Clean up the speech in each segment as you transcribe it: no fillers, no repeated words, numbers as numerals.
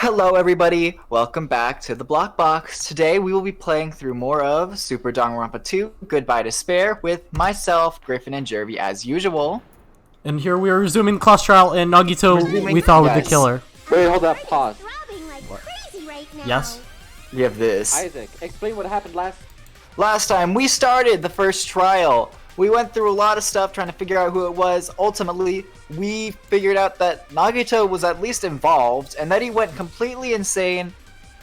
Hello everybody, welcome back to the Blockbox. Today we will be playing through more of Super Danganronpa 2 Goodbye Despair with myself, Griffin, and Jervy as usual. And here we are resuming the class trial, and Nagito we thought was the killer. Wait, hold up, pause. Yes? We have this. Isaac, explain what happened last. Last time we started the first trial. We went through a lot of stuff trying to figure out who it was. Ultimately, we figured out that Nagito was at least involved, and that he went completely insane,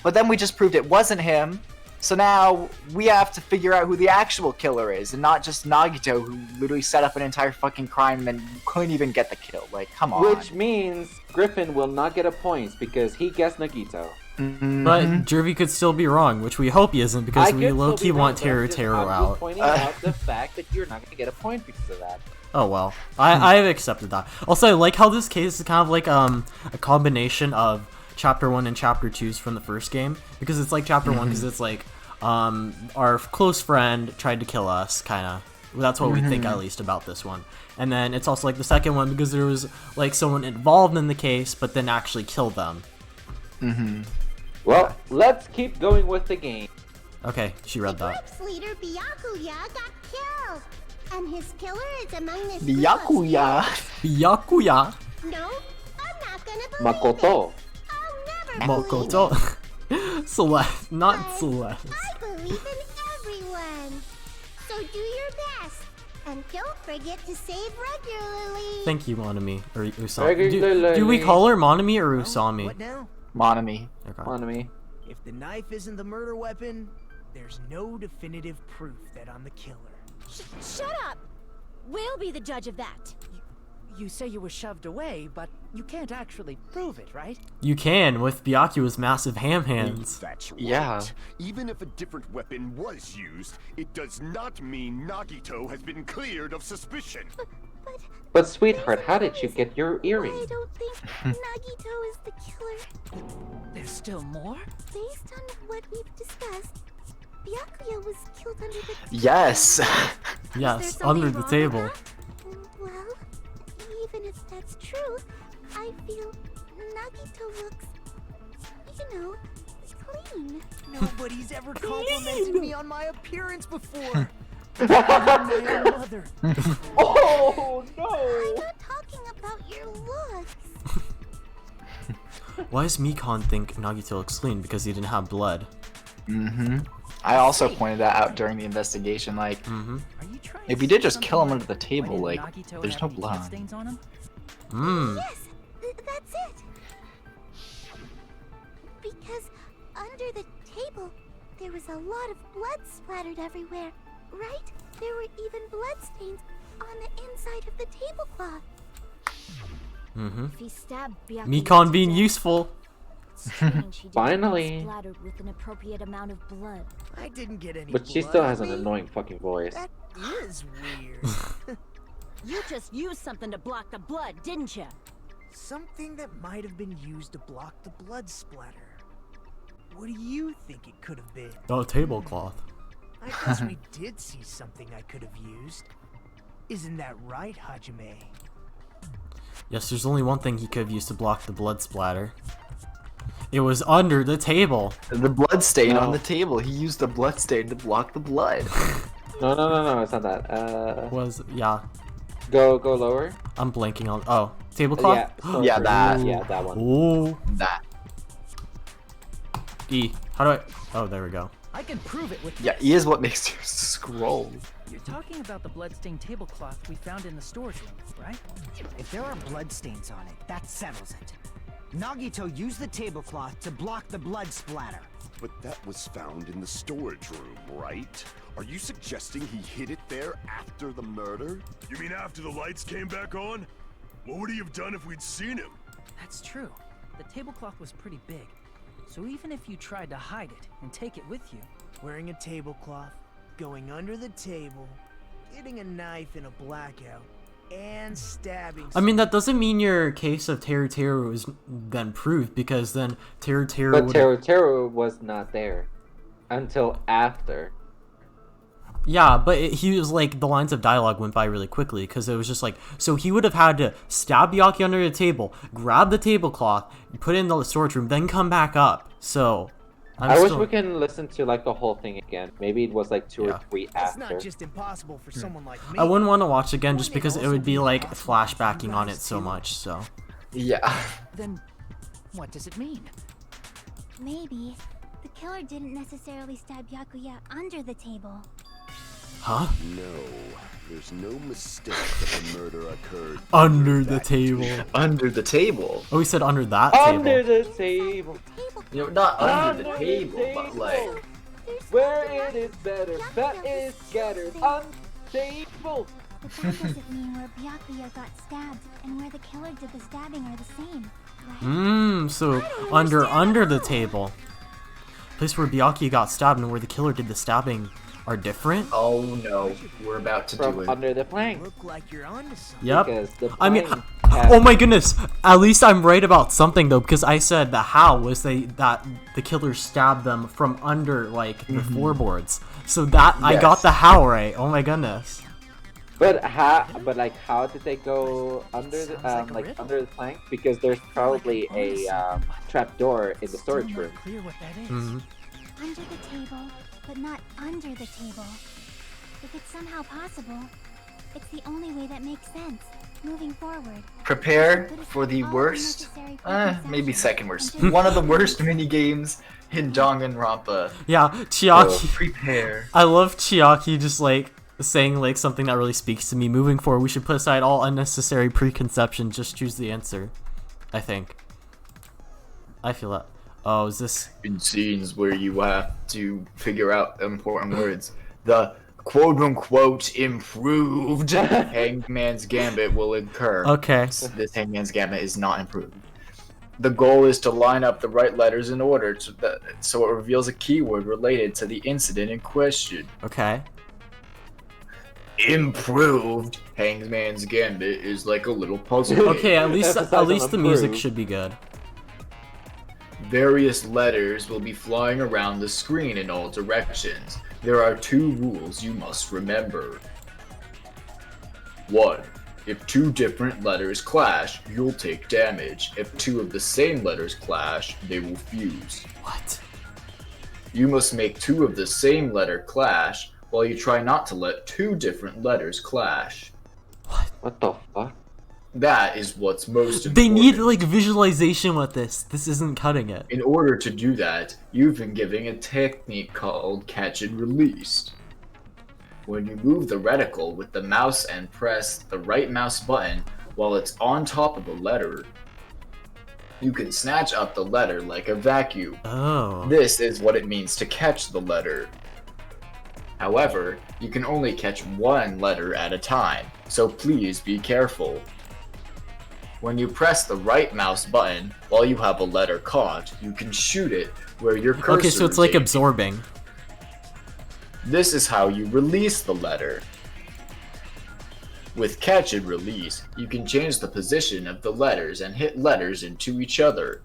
but then we just proved it wasn't him. So now we have to figure out who the actual killer is, and not just Nagito, who literally set up an entire fucking crime and then couldn't even get the kill. Like, come on. Which means Griffin will not get a point because he guessed Nagito. But Jervy could still be wrong, which we hope he isn't, because we low-key want Teru I'm out. just pointing out the fact that you're not going to get a point because of that. Oh well, I have accepted that. Also, I like how this case is kind of like a combination of Chapter 1 and Chapter 2s from the first game, because it's like Chapter 1 because it's like our close friend tried to kill us, kind of. That's what we think at least about this one. And then it's also like the second one because there was like someone involved in the case, but then actually killed them. Well, let's keep going with the game. Okay, she read that. Group's leader Byakuya got killed, and his killer is among this Byakuya. Byakuya. No, I'm not gonna believe Makoto. it. I'll never believe Mokoto. Celeste, not it. Celeste. I believe in everyone. So do your best, and don't forget to save regularly. Thank you, Monami. Or Usami. Regularly. Do we call her Monami or Usami? What now? Monami. Okay. Come on to me. If the knife isn't the murder weapon, there's no definitive proof that I'm the killer. Shut up! We'll be the judge of that. You say you were shoved away, but you can't actually prove it, right? You can, with Byakuya's massive ham hands. That's right. Yeah. Even if a different weapon was used, it does not mean Nagito has been cleared of suspicion. But sweetheart, how did you get your I earring? don't think Nagito is the killer. There's still more? Based on what we've discussed, Byakuya was killed under the Yes. Yes, something under the wrong with table. that? Well, even if that's true, I feel Nagito looks, clean. Nobody's ever complimented me on my appearance before. Even my own mother. Oh I'm no! not talking about your looks. Why does Mikon think Nagito looks clean? Because he didn't have blood. I also pointed that out during the investigation, like, Are you trying if to we did say just kill him something under the table, why like, did Nagito there's have no these blood. bloodstains on him? Yes, that's it. Because under the table, there was a lot of blood splattered everywhere, right? There were even bloodstains on the inside of the tablecloth. If he stabbed Byakuya Mikon to being death, useful. it's strange he didn't Finally. get splattered with an appropriate amount of blood. I didn't get any But she blood still on has an me. annoying fucking voice. That is weird. You just used something to block the blood, didn't you? Something that might have been used to block the blood splatter. What do you think it could have been? Oh, tablecloth. I guess we did see something I could have used. Isn't that right, Hajime? Yes, there's only one thing he could have used to block the blood splatter. It was under the table. The blood stain No. on the table. He used the blood stain to block the blood. No, it's not that. Yeah. Go lower. I'm blanking on. Oh, tablecloth. Yeah, so Yeah, that. Yeah, that one. Oh. That. E. How do I? Oh, there we go. I can prove it with Yeah, this. E is what makes you scroll. You're talking about the bloodstained tablecloth we found in the storage room, right? If there are bloodstains on it, that settles it. Nagito used the tablecloth to block the blood splatter. But that was found in the storage room, right? Are you suggesting he hid it there after the murder? You mean after the lights came back on? What would he have done if we'd seen him? That's true. The tablecloth was pretty big. So even if you tried to hide it and take it with you, Wearing a tablecloth, going under the table, getting a knife in a blackout, and stabbing. I mean, that doesn't mean your case of Teru is then proved, because then Teru But would. Teru was not there until after. Yeah, but he was like, the lines of dialogue went by really quickly because it was just like, so he would have had to stab Byakuya under the table, grab the tablecloth, put it in the storage room, then come back up. So, I wish we can listen to like the whole thing again. Maybe it was like 2 or 3 It's after. not just impossible for someone like me. I wouldn't want to watch again just because it would be like flashbacking on it so much. So, Yeah. Then, what does it mean? Maybe the killer didn't necessarily stab Byakuya under the table. huh? No, there's no mistake that the murder occurred Under the table. Under the table. Oh, he said under that Under table. the table, You know, not under the Under the table, but table. like. There's where something it is better, that is scattered, unstable. But that doesn't mean where Byakuya got stabbed and where the killer did the stabbing are the same, right? So under the table. Place where Byakuya got stabbed and where the killer did the stabbing are different? Oh no, we're about to do From it. under the plank. Look like you're onto something. Yep. Because the I mean, plank has- oh my goodness! At least I'm right about something though, because I said the how was that the killer stabbed them from under like the floorboards. So that I got Yes. the how right. Oh my goodness! But how? But like, how did they go under the Sounds like a riddle. under the plank? Because there's probably a trap door in the storage Still room. not clear what that is. Mhm. Under the table, but not under the table. If it's somehow possible, it's the only way that makes sense. Moving forward. Prepare for the worst, maybe second worst, one of the worst mini games in Danganronpa. Yeah, So Chiaki. prepare. I love Chiaki just like saying like something that really speaks to me. Moving forward, we should put aside all unnecessary preconceptions. Just choose the answer. I think. I feel that. Oh, is this? In scenes where you have to figure out important words, the quote-unquote improved Hangman's Gambit will occur. Okay. This Hangman's Gambit is not improved. The goal is to line up the right letters in order so it reveals a keyword related to the incident in question. Okay. Improved Hangman's Gambit is like a little puzzle game. Okay. At least Emphasize the on music improved. should be good. Various letters will be flying around the screen in all directions. There are 2 rules you must remember. 1. If 2 different letters clash, you'll take damage. If 2 of the same letters clash, they will fuse. What? You must make 2 of the same letter clash, while you try not to let 2 different letters clash. What the fuck? That is what's most important. They need like visualization with this. This isn't cutting it. In order to do that, you've been given a technique called catch and release. When you move the reticle with the mouse and press the right mouse button while it's on top of the letter, you can snatch up the letter like a vacuum. Oh. This is what it means to catch the letter. However, you can only catch 1 letter at a time, so please be careful. When you press the right mouse button while you have a letter caught, you can shoot it where your cursor Okay, so it's is like aiming. absorbing. This is how you release the letter. With catch and release, you can change the position of the letters and hit letters into each other.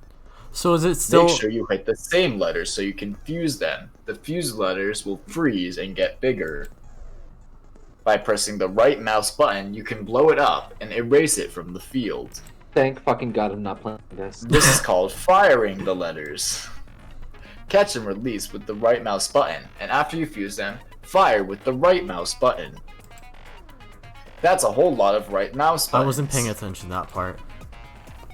So is it still? Make sure you hit the same letters so you can fuse them. The fused letters will freeze and get bigger. By pressing the right mouse button, you can blow it up and erase it from the field. Thank fucking god I'm not playing this. This is called firing the letters. Catch and release with the right mouse button, and after you fuse them, fire with the right mouse button. That's a whole lot of right mouse buttons. I wasn't paying attention to that part.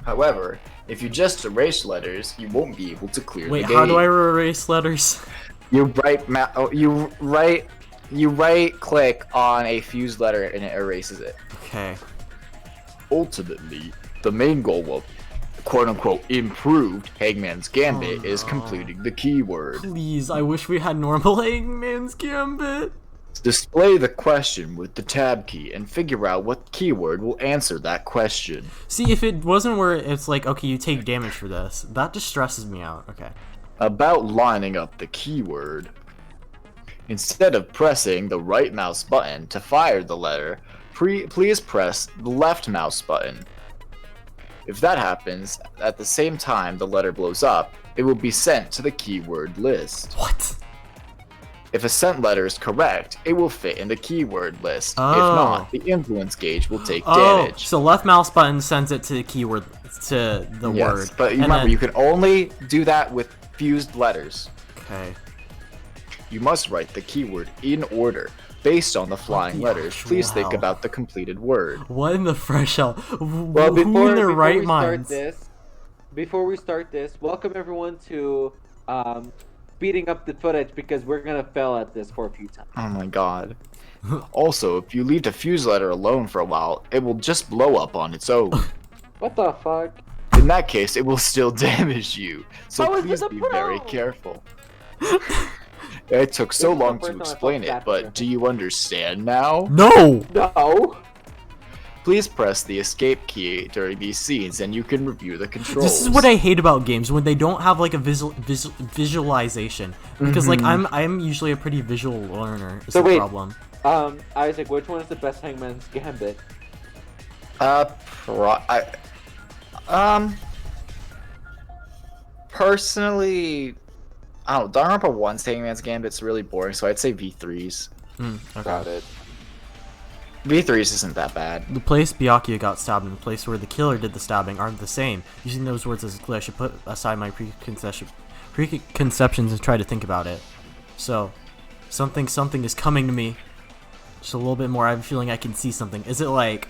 However, if you just erase letters, you won't be able to clear Wait, the game. how do I erase letters? You right click on a fused letter and it erases it. Okay. Ultimately, the main goal of quote-unquote improved Hangman's Gambit is completing the keyword. Please, I wish we had normal Hangman's Gambit. Display the question with the tab key and figure out what keyword will answer that question. See, if it wasn't where it's like, okay, you take damage for this, that just stresses me out. Okay. About lining up the keyword. Instead of pressing the right mouse button to fire the letter, please press the left mouse button. If that happens, at the same time the letter blows up, it will be sent to the keyword list. What? If a sent letter is correct, it will fit in the keyword list. Oh. If not, the influence gauge will take Oh, damage. so left mouse button sends it to the keyword, to the Yes, word. but And remember, then- you can only do that with fused letters. Okay. You must write the keyword in order, based on the flying the letters. actual Please think hell? about the completed word. What in the fresh hell? Well, Who before, in their before right we minds? before we start this, welcome everyone to speeding up the footage because we're gonna fail at this for a few times. Oh my god. Also, if you leave the fuse letter alone for a while, it will just blow up on its own. What the fuck? In that case, it will still damage you. So How is it please the be pro? very careful. It took so This is the long first to time I explain felt it, that but for do you understand now? No! No. Please press the escape key during these scenes and you can review the controls. This is what I hate about games, when they don't have like a visualization. Because like I'm usually a pretty visual learner. Is So the wait. problem. Isaac, which one is the best Hangman's Gambit? Personally, I don't know. Danganronpa 1's Hangman's Gambit's really boring, so I'd say V3's. Okay. Got it. V3's isn't that bad. The place Byakuya got stabbed and the place where the killer did the stabbing aren't the same. Using those words as a clue, I should put aside my preconceptions and try to think about it. So, something is coming to me. Just a little bit more. I have a feeling I can see something. Is it like,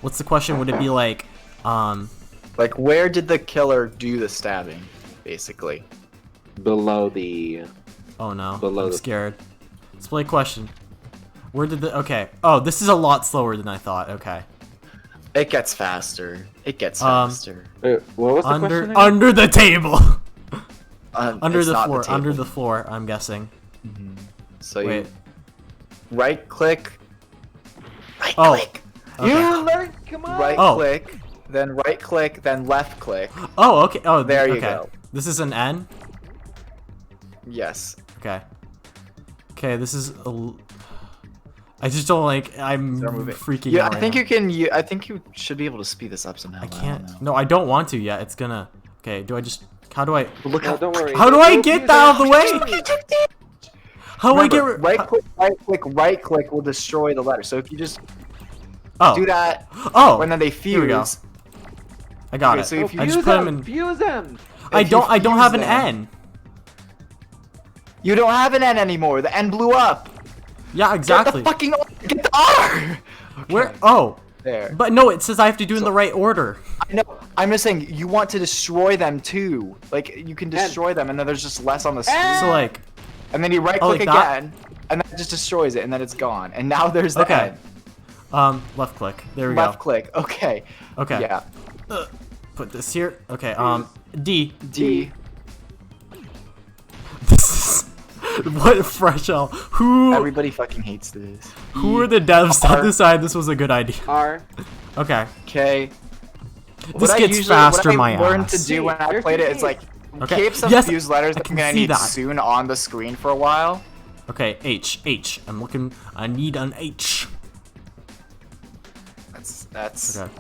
what's the question? Would it be like, Like, where did the killer do the stabbing, basically? Below the. oh no, Below I'm the- scared. Let's play a question. Where did the, okay. Oh, this is a lot slower than I thought. Okay. It gets faster. It gets Um, faster. Wait, what was the question again? Under the table. Under It's the not floor. table. Under the floor, I'm guessing. So Wait. you right click. Right Oh. click. Okay. You learn. Come on. Right Oh. click. Then right click. Then left click. Oh, okay. Oh, There you okay. go. This is an N. Yes. Okay. Okay, this is I just don't like. I'm Start moving. freaking Yeah, out. I think right you can. I think you should be able to speed this up somehow. now. I don't can't. know. No, I don't want to yet. It's gonna. Okay. Do I just? How do I? Look No, how. don't worry. How do I get that out of the way? How do I get? Remember, right click will destroy the letter. So if you just Oh. do that, Oh. and then they Here we go. fuse. I got Okay, it. so if you I Fuse just put them them. in. Fuse them. I if you don't. I don't fuse have an them- N. You don't have an N anymore. The N blew up. Yeah, exactly. Get the fucking get the R. Where? Oh. There. But no, it says I have to do it in the right order. I know. I'm just saying you want to destroy them too. Like you can destroy them, and then there's just less on the screen. So like, And then you right Oh, click like that? again, and then it just destroys it, and then it's gone. And now there's the Okay. N. left click. There we Left go. click. Okay. Okay. Yeah. Put this here. Okay. D. D. This is what fresh hell. Who? Everybody fucking hates this. Who are the devs that decided this was a good idea? R. Okay. Okay. This gets faster, what my I learned ass. to do when I There's played it your is like Okay. keep some Yes, fused letters I that I'm can gonna see need that. soon on the screen for a while. Okay. H. H. I'm looking. I need an H. That's Okay.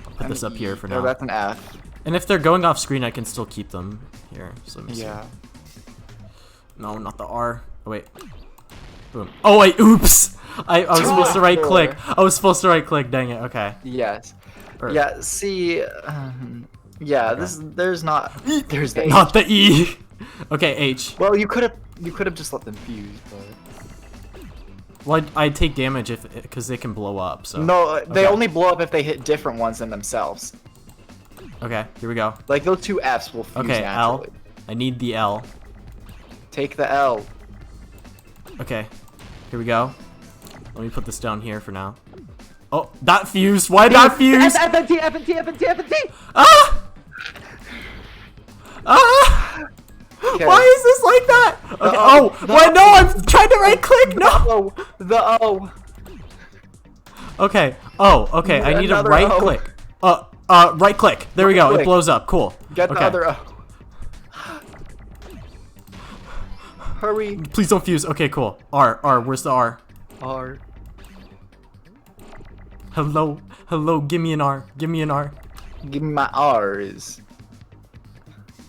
I'll put this up here for No, now. that's an F. And if they're going off screen, I can still keep them here. So let me see. Yeah. No, not the R. Oh wait. Boom. Oh wait. Oops. I was supposed to right click. I was supposed to right click. Dang it. Okay. Yes. Or- Yeah. See. Yeah. Okay. There's not. There's the Not H. the E. Okay. H. Well, you could have just let them fuse, but. Well, I take damage because they can blow up. So. No, they Okay. only blow up if they hit different ones than themselves. Okay. Here we go. Like those two Fs will fuse Okay. L. naturally. I need the L. Take the L. Okay. Here we go. Let me put this down here for now. Oh, that fused. Why that fuse? F and T, F and T, F and T, F and T. Ah! Ah! Okay. Why is this like that? Okay. Uh-oh. Oh, wait, no, I'm trying to right click. No. Oh, the O. Okay. Oh, okay. I need a Another right O. click. Right click. There we go. It click. blows up. Cool. Get the Okay. other O. Hurry. Please don't fuse. Okay, cool. R. Where's the R? R. Hello. Hello. Give me an R. Give me an R. Give me my R's.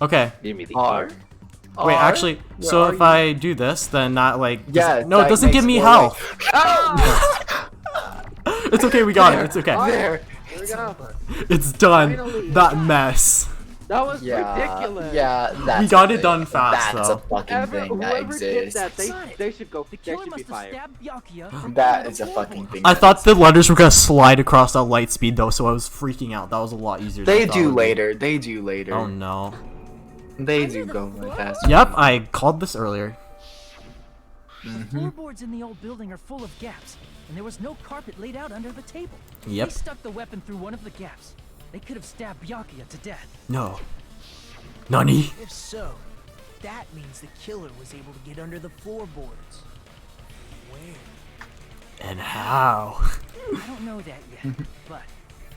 Okay. Give me the R. Wait, actually, so if I do this, then not like... Yeah, no, it that doesn't give makes me more health. Oh! It's okay, we got it. It's okay. There. Here we go. It's done. Finally. That mess. That was Yeah, ridiculous. yeah, that's We got a it thing. done fast, That's though. a fucking thing that Whoever did exists. that, they should go. The They killer should be must have fired. stabbed Byakuya from That under is the a fucking thing. I that thought the exists. letters were gonna slide across at light speed though, so I was freaking out. That was a lot easier. than I They thought it do would be. later. They do later. Oh no. They do go way faster. Yep, I called this earlier. The floorboards in the old building are full of gaps, and there was no carpet laid out under the table. Yep. They stuck the weapon through one of the gaps. They could have stabbed Byakuya to death. No. Nani? If so, that means the killer was able to get under the floorboards. Where? And how? I don't know that yet, but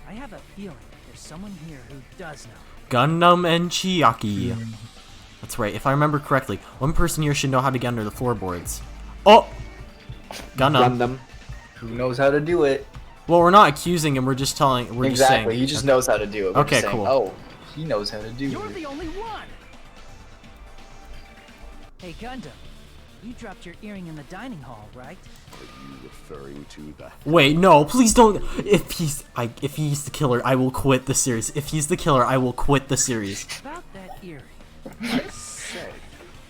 I have a feeling there's someone here who does know. Gundam and Chiaki. That's right, if I remember correctly, one person here should know how to get under the floorboards. Oh! Gundam. Gundam. Who knows how to do it? Well, we're not accusing him, we're just telling, we're just saying. Exactly. He just knows how to do it. We're Okay, just saying, cool. Oh, he knows how to do You're it. the only one! Hey, Gundam. You dropped your earring in the dining hall, right? Are you referring to the... Wait, no, please don't. If he's the killer, I will quit the series. If he's the killer, I will quit the series. About that earring. I said,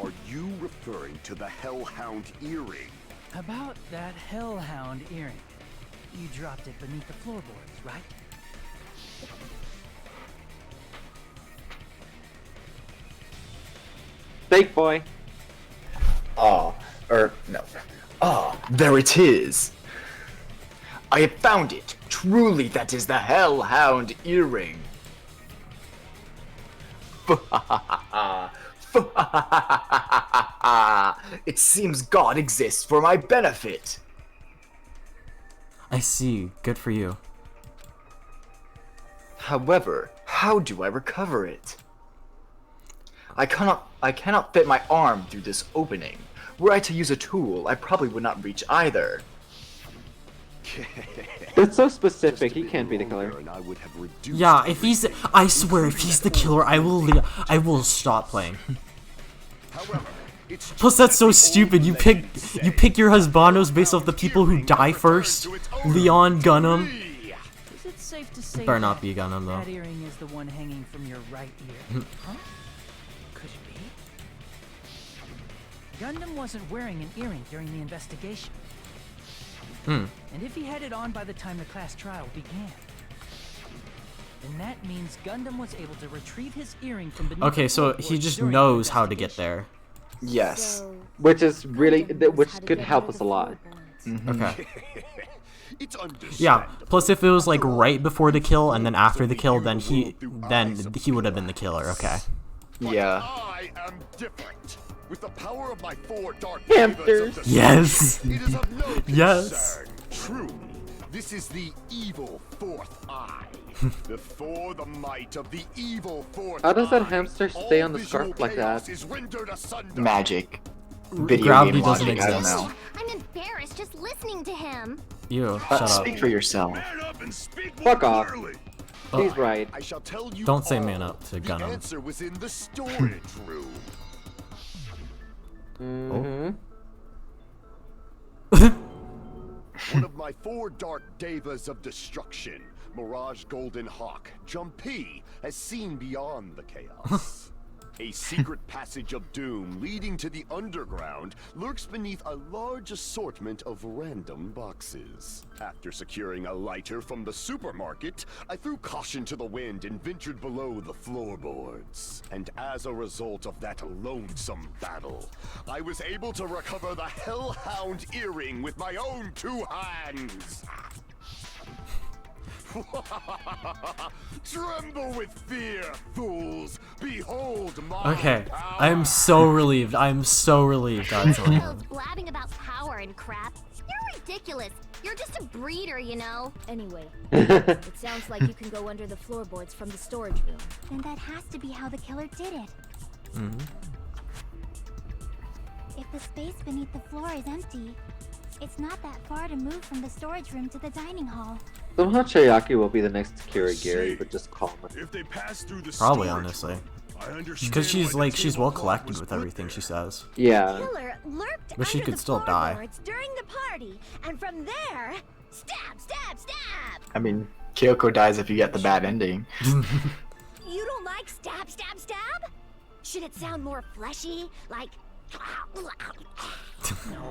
are you referring to the Hellhound earring? About that hellhound earring. You dropped it beneath the floorboards, right? Fake boy. Oh, no. Oh, there it is. I have found it. Truly, that is the Hellhound earring. It seems God exists for my benefit. I see. Good for you. However, how do I recover it? I cannot fit my arm through this opening. Were I to use a tool, I probably would not reach either. It's so specific. He can't be the killer. And I would have reduced Yeah, if he's, I swear, if he's the killer, I will stop playing. However, it's just Plus, that's so the stupid. old You legend pick your says, husbandos based off the people who die first. Leon, Gundam. Is it safe to say Better not that be Gundam that though. earring is the one hanging from your right ear? Huh? Could it be? Gundam wasn't wearing an earring during the investigation. Hmm. And if he had it on by the time the class trial began, then that means Gundam was able to retrieve his earring from beneath Okay, the so he floorboards just during the knows how to get investigation. there. Yes. So, Which is really, Gundam knows which how to could get help under us the a lot. floorboards. Okay. It's understandable. Yeah. Plus, if it was like right before the kill and then after the kill, then he would have been the killer. Okay. Yeah. I am different. With the power of my 4 dark Hamsters. devas of Yes. destruction, It is of no concern. Yes. True. This is the evil 4th eye. Before the might of the evil 4th How does that eye, hamster stay all on the visual scarf like chaos that? is rendered asunder. Magic. Video Gravity game doesn't logic, I don't exist. know. I'm embarrassed just listening to him. You shut up. Speak for yourself. Man up and speak more Fuck off. clearly. He's right. I shall tell you Don't say all. man up to The Gundam. answer was in the storage room. Mm-hmm. One of my 4 dark devas of destruction, Mirage Golden Hawk, Jumpy, has seen beyond the chaos. A secret passage of doom leading to the underground lurks beneath a large assortment of random boxes. After securing a lighter from the supermarket, I threw caution to the wind and ventured below the floorboards. And as a result of that lonesome battle, I was able to recover the Hellhound earring with my own 2 hands. Tremble with fear, fools! Behold my Okay. power. I'm so relieved. I'm so relieved. That's all. Those blabbing about power and crap. You're ridiculous. You're just a breeder, you know. Anyway, it sounds like you can go under the floorboards from the storage room. Then that has to be how the killer did it. Mhm. If the space beneath the floor is empty, it's not that far to move from the storage room to the dining hall. Somehow Chiaki will be the next Kira Gary, but just calm. If they pass through the Probably, storage honestly. room, Because she's well collected with everything she says. Yeah. Killer lurked But she under could the still die. floorboards during the party, and from there, stab, stab, stab. I mean, Kyoko dies if you get the bad ending. You don't like stab, stab, stab? Should it sound more fleshy, like? No,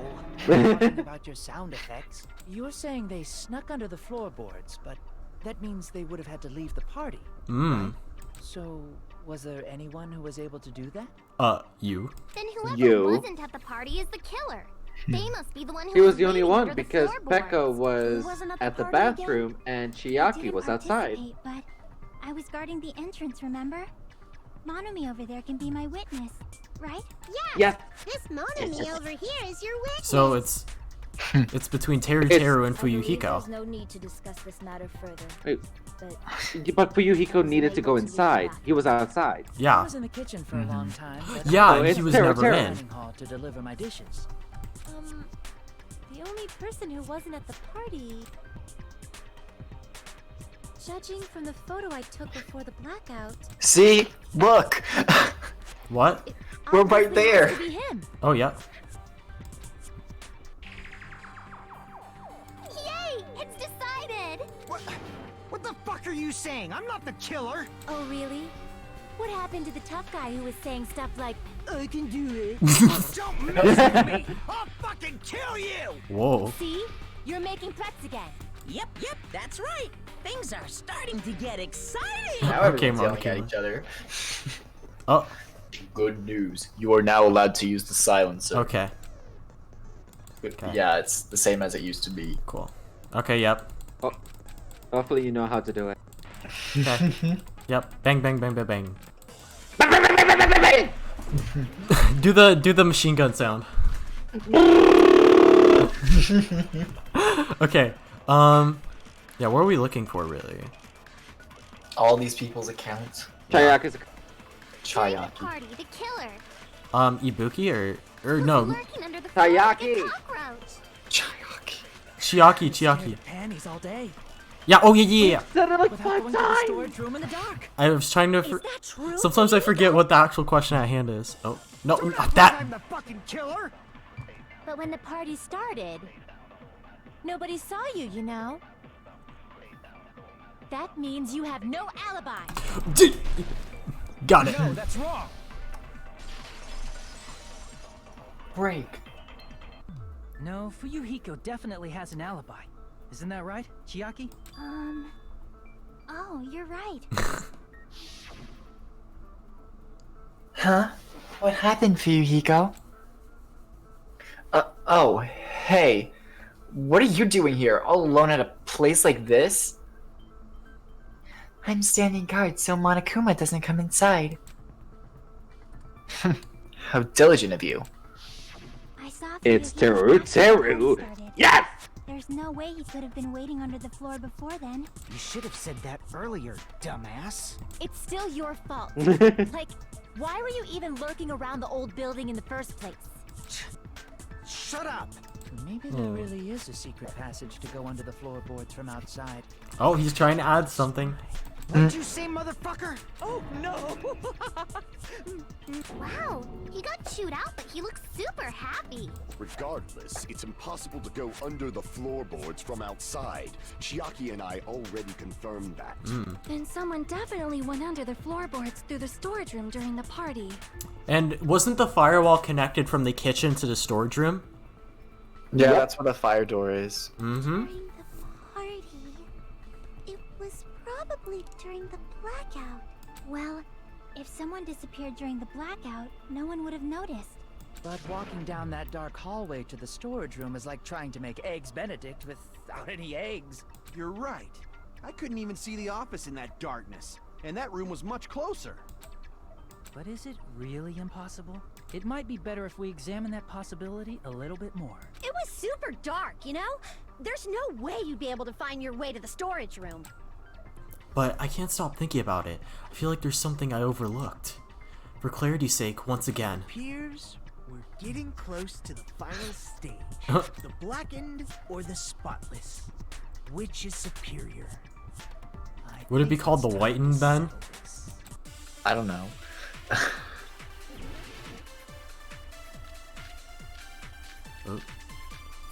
I'm talking about your sound effects. You're saying they snuck under the floorboards, but that means they would have had to leave the party. Mmm. So, was there anyone who was able to do that? You. Then whoever You. wasn't at the party is the killer. They must be the one who He was the only waiting one under the because floorboards. Pekka was Who wasn't at the party again? bathroom and I Chiaki didn't was outside. participate, But I was guarding the entrance, remember? Monami over there can be my witness, right? Yeah. Yes. This Monami over here is your witness. So it's between Teru It's- Teru and I believe Fuyuhiko. There's no need to discuss this matter further. Wait, But but Fuyuhiko needed to go inside. He was outside. I Yeah. was in the kitchen for a long time. But Yeah, Oh, and it's he was Teru never Teru. in. dining hall to deliver my dishes. The only person who wasn't at the party. Judging from the photo I took before the blackout, See? Look! What? We're right obviously there. has to be him. Oh yeah. Yay! It's decided. What the fuck are you saying? I'm not the killer. Oh really? What happened to the tough guy who was saying stuff like, I can do it. Don't mess with me. I'll fucking kill you. Whoa. "See, you're making threats again." Yep, that's right. Things are starting to get exciting. Now Okay, everyone's yelling at Monkey. each other. Oh. Good news. You are now allowed to use the silencer. Okay. Good- Okay. Yeah, it's the same as it used to be. Cool. Okay. Yep. Hopefully you know how to do it. Okay. Yep. Bang bang bang bang bang. do the machine gun sound. Okay. Yeah, what are we looking for really? All these people's accounts. Chayaka's During the Chayaki. party, the killer. Ibuki or was no, lurking under the floor like a Tayaki. cockroach. Chayaki. Chiaki. Panties all day. Yeah, oh yeah. said it like Without 5 going to the times. storage room in the dark. I was trying to Is that true? sometimes I forget what the actual question at hand is. Oh, no, Don't not act like that. I'm the fucking killer. But when the party started, nobody saw you, you know. That means you have no alibi. Got it. No, that's wrong. Break. No, Fuyuhiko definitely has an alibi. Isn't that right, Chiaki? Oh, you're right. Huh? What happened, Fuyuhiko? Oh, hey. What are you doing here, all alone at a place like this? I'm standing guard so Monokuma doesn't come inside. How diligent of you. I saw It's Fuyuhiko Teru after the party Teru. started. Yes! There's no way he could have been waiting under the floor before then. You should have said that earlier, dumbass. It's still your fault. Like, why were you even lurking around the old building in the first place? Shut up. Maybe there really is a secret passage to go under the floorboards from outside. Oh, he's trying to add something. What'd you say, motherfucker? Oh no! Wow, he got chewed out, but he looks super happy. Regardless, it's impossible to go under the floorboards from outside. Chiaki and I already confirmed that. Then someone definitely went under the floorboards through the storage room during the party. And wasn't the firewall connected from the kitchen to the storage room? Yeah, Yep. that's where the fire door is. Mm-hmm. During the party, it was probably during the blackout. Well, if someone disappeared during the blackout, no one would have noticed. But walking down that dark hallway to the storage room is like trying to make Eggs Benedict without any eggs. You're right. I couldn't even see the office in that darkness, and that room was much closer. But is it really impossible? It might be better if we examine that possibility a little bit more. It was super dark, you know? There's no way you'd be able to find your way to the storage room. But I can't stop thinking about it. I feel like there's something I overlooked. For clarity's sake, once again. Appears we're getting close to the final stage. The blackened or the spotless? Which is superior? I Would it be think called it's the time to whitened then? settle this. I don't know. Oh.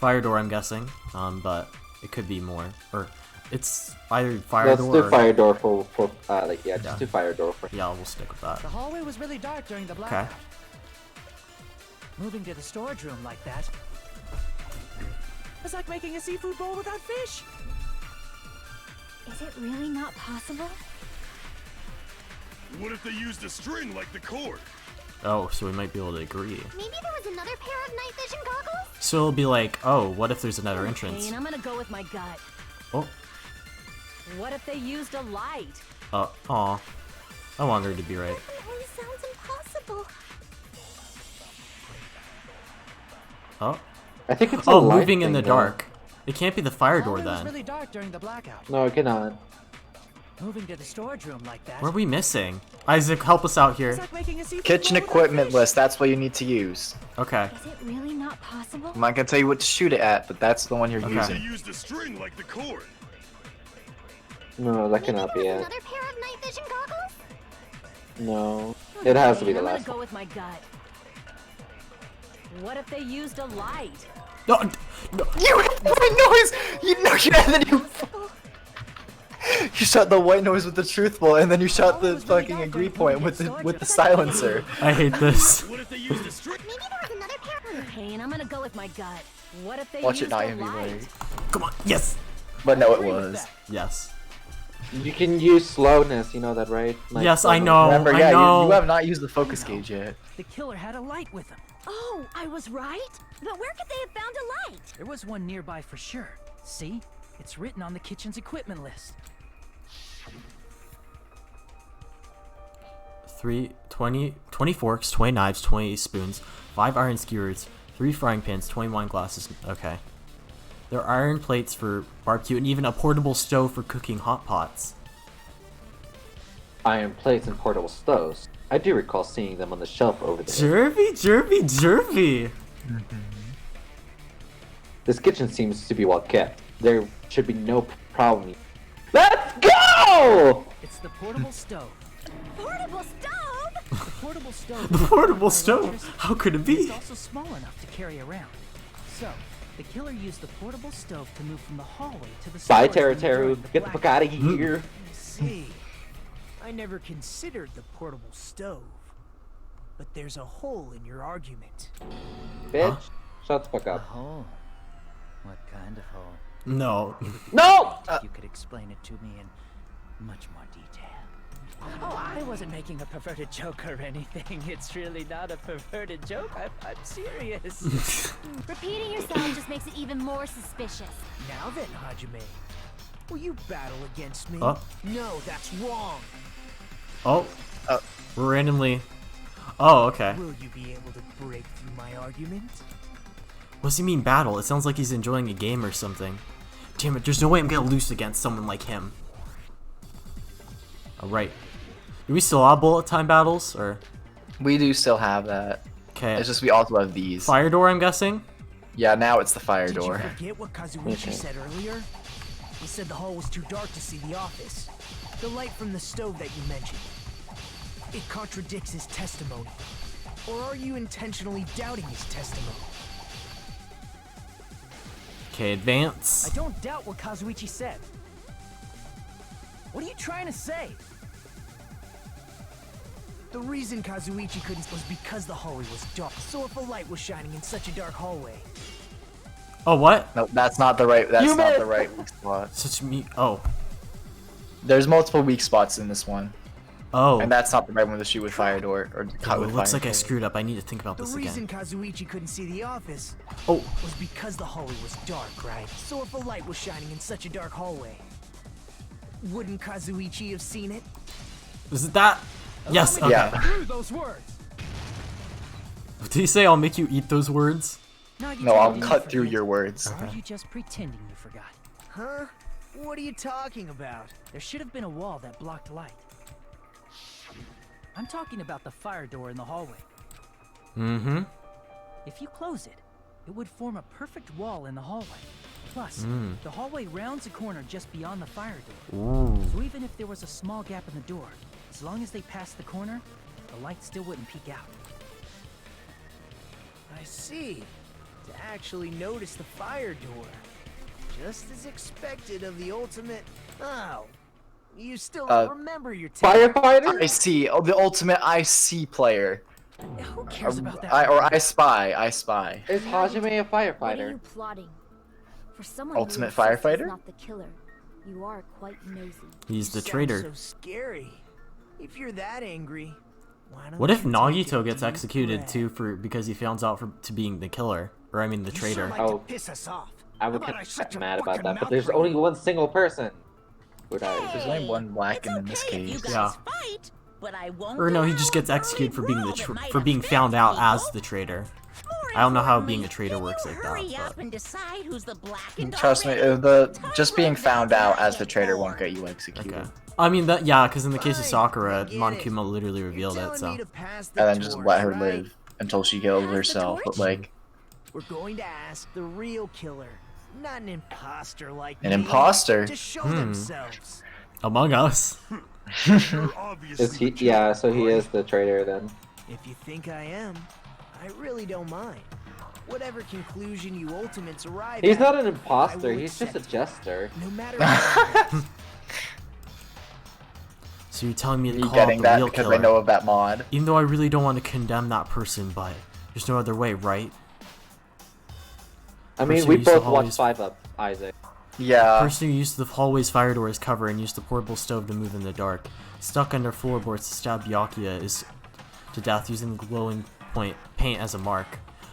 Fire door, I'm guessing. But it could be more. Or it's either fire door. Let's do or... fire door for just do fire door for. Yeah, we'll stick with that. The hallway was really dark during the blackout. Moving to the storage room like that was like making a seafood bowl without fish. Is it really not possible? What if they used a string like the cord? Oh, so we might be able to agree. Maybe there was another pair of night vision goggles? So it'll be like, oh, what if there's another entrance? And I'm gonna go with my gut. Oh. What if they used a light? Aw. I want her to be right. Definitely sounds impossible. Oh. I think it's a Oh, light moving in thing, the though. dark. It can't be the fire The door hallway was then. really dark during the blackout. No, it cannot. Moving to the storage room like that What are we missing? Isaac, help us out here. was like making a seafood Kitchen bowl without equipment fish. list, that's what you need to use. Okay. Is it really not possible? I'm not gonna tell you what to shoot it at, but that's the one you're Okay. They using. used a string like the cord. No, that Maybe cannot there be was it. another pair of night vision goggles? No, it has to be the I'm last gonna one. go with my gut. What if they used a light? No, no. You had the white noise! You know, and then you shot the white noise with the truthful, and then you shot the fucking agree point with the silencer. I hate this. What if they used a string? Maybe there was another pair. Okay, and I'm gonna go with my gut. What if they Watch it used not a even be light? right. Come on. Yes. But no, it Agree with was. that. Yes. You can use slowness, you know that, right? Like Yes, I slowness. know. Remember, I yeah, know. you have not used the focus gauge yet. The killer had a light with him. Oh, I was right? But where could they have found a light? There was one nearby for sure. See? It's written on the kitchen's equipment list. 20 forks, 20 knives, 20 spoons, 5 iron skewers, 3 frying pans, 20 wine glasses. Okay. There are iron plates for barbecue and even a portable stove for cooking hot pots. Iron plates and portable stoves. I do recall seeing them on the shelf over there. Jervy. This kitchen seems to be well kept. There should be no problem. Let's go! It's the portable stove. Portable stove? The portable stove. The portable By stove? electricity. How could it be? It's also small enough to carry around. So, the killer used the portable stove to move from the hallway to the Bye, storage room Teru. during Get the fuck out of here. I see. I never considered the portable stove. But there's a hole in your argument. Bitch, shut the fuck up. hole. What kind of hole? No. No! You could explain it to me in much more detail. Oh, I wasn't making a perverted joke or anything. It's really not a perverted joke. I'm serious. Repeating yourself just makes it even more suspicious. Now then, Hajime. Will you battle against me? Oh. No, that's wrong. Oh. Randomly. Oh, okay. Will you be able to break through my argument? What does he mean battle? It sounds like he's enjoying a game or something. Damn it, there's no way I'm gonna lose against someone like him. Alright. Do we still have bullet time battles? Or We do still have that. okay. It's just we also have these. Fire door, I'm guessing? Yeah, now it's the fire Did door. you forget what Kazuichi said earlier? He said the hall was too dark to see the office. The light from the stove that you mentioned. It contradicts his testimony. Or are you intentionally doubting his testimony? Okay, advance. I don't doubt what Kazuichi said. What are you trying to say? The reason Kazuichi couldn't was because the hallway was dark. So if a light was shining in such a dark hallway, Oh, what? No, that's not the right. That's You not the missed. right weak spot. Such me. Oh. There's multiple weak spots in this one, Oh. and that's not the right one to shoot with fire door or cut Oh, with it looks fire like I door. screwed up. I need to think about the this reason again. Kazuichi couldn't see the office Oh. was because the hallway was dark, right? So if a light was shining in such a dark hallway, wouldn't Kazuichi have seen it? Is it that? Yes, okay. Yeah. Through those words. Did he say I'll make you eat those words? No, I'll cut through your words. Or are you just pretending you forgot? Huh? What are you talking about? There should have been a wall that blocked light. I'm talking about the fire door in the hallway. Mm-hmm. If you close it, it would form a perfect wall in the hallway. Plus, the hallway rounds a corner just beyond the fire door. Ooh. So even if there was a small gap in the door, as long as they passed the corner, the light still wouldn't peek out. I see. To actually notice the fire door. Just as expected of the ultimate... Oh. You still don't remember your Firefighter? I see. Oh, the ultimate I see player. Who cares about that? I spy. I spy. Is Hajime a What are firefighter? you plotting? For someone Ultimate who insists he's firefighter? not the killer, you are quite nosy. He's the You sound traitor. so scary. If you're that angry, why don't What if you take Nagito a gets deep executed breath? too because he founds out to being the killer, or I mean the You traitor? sure like Oh. to piss us off. I would How about get shut your mad about fucking that, but mouth there's right only now? one single person who dies. There's only one It's Blackened in this okay if you case. guys Yeah. fight, but I won't Or no, he allow just a gets girly executed for being brawl that might for being offend found out people. as the traitor. More I don't know how importantly, being a traitor can works you like hurry that, up but and decide who's the blackened Trust me, already? just being found out as the traitor won't get you executed. okay. I mean that, yeah, because in the case of Fine, Sakura, I get it. Monokuma literally revealed You're it. telling me So to pass the And then just torch, let her right? live until she kills Pass the herself. But torch? like We're going to ask the real killer, not an imposter like an me, imposter. to show themselves. Among Us. Is he? Yeah, so he is the traitor then. If you think I am, I really don't mind. Whatever conclusion you ultimates arrive He's at, not an I imposter. will He's just a accept. jester. No matter what it is. So you're telling me to You call out getting the that real because killer? they know of that mod. Even though I really don't want to condemn that person, but there's no other way, right? I mean, Person we used to both always- watched 5 Up, Isaac. Yeah. Person who used the hallway's fire door as cover and used the portable stove to move in the dark. Stuck under floorboards to stab Byakuya is to death using the glowing point paint as a mark.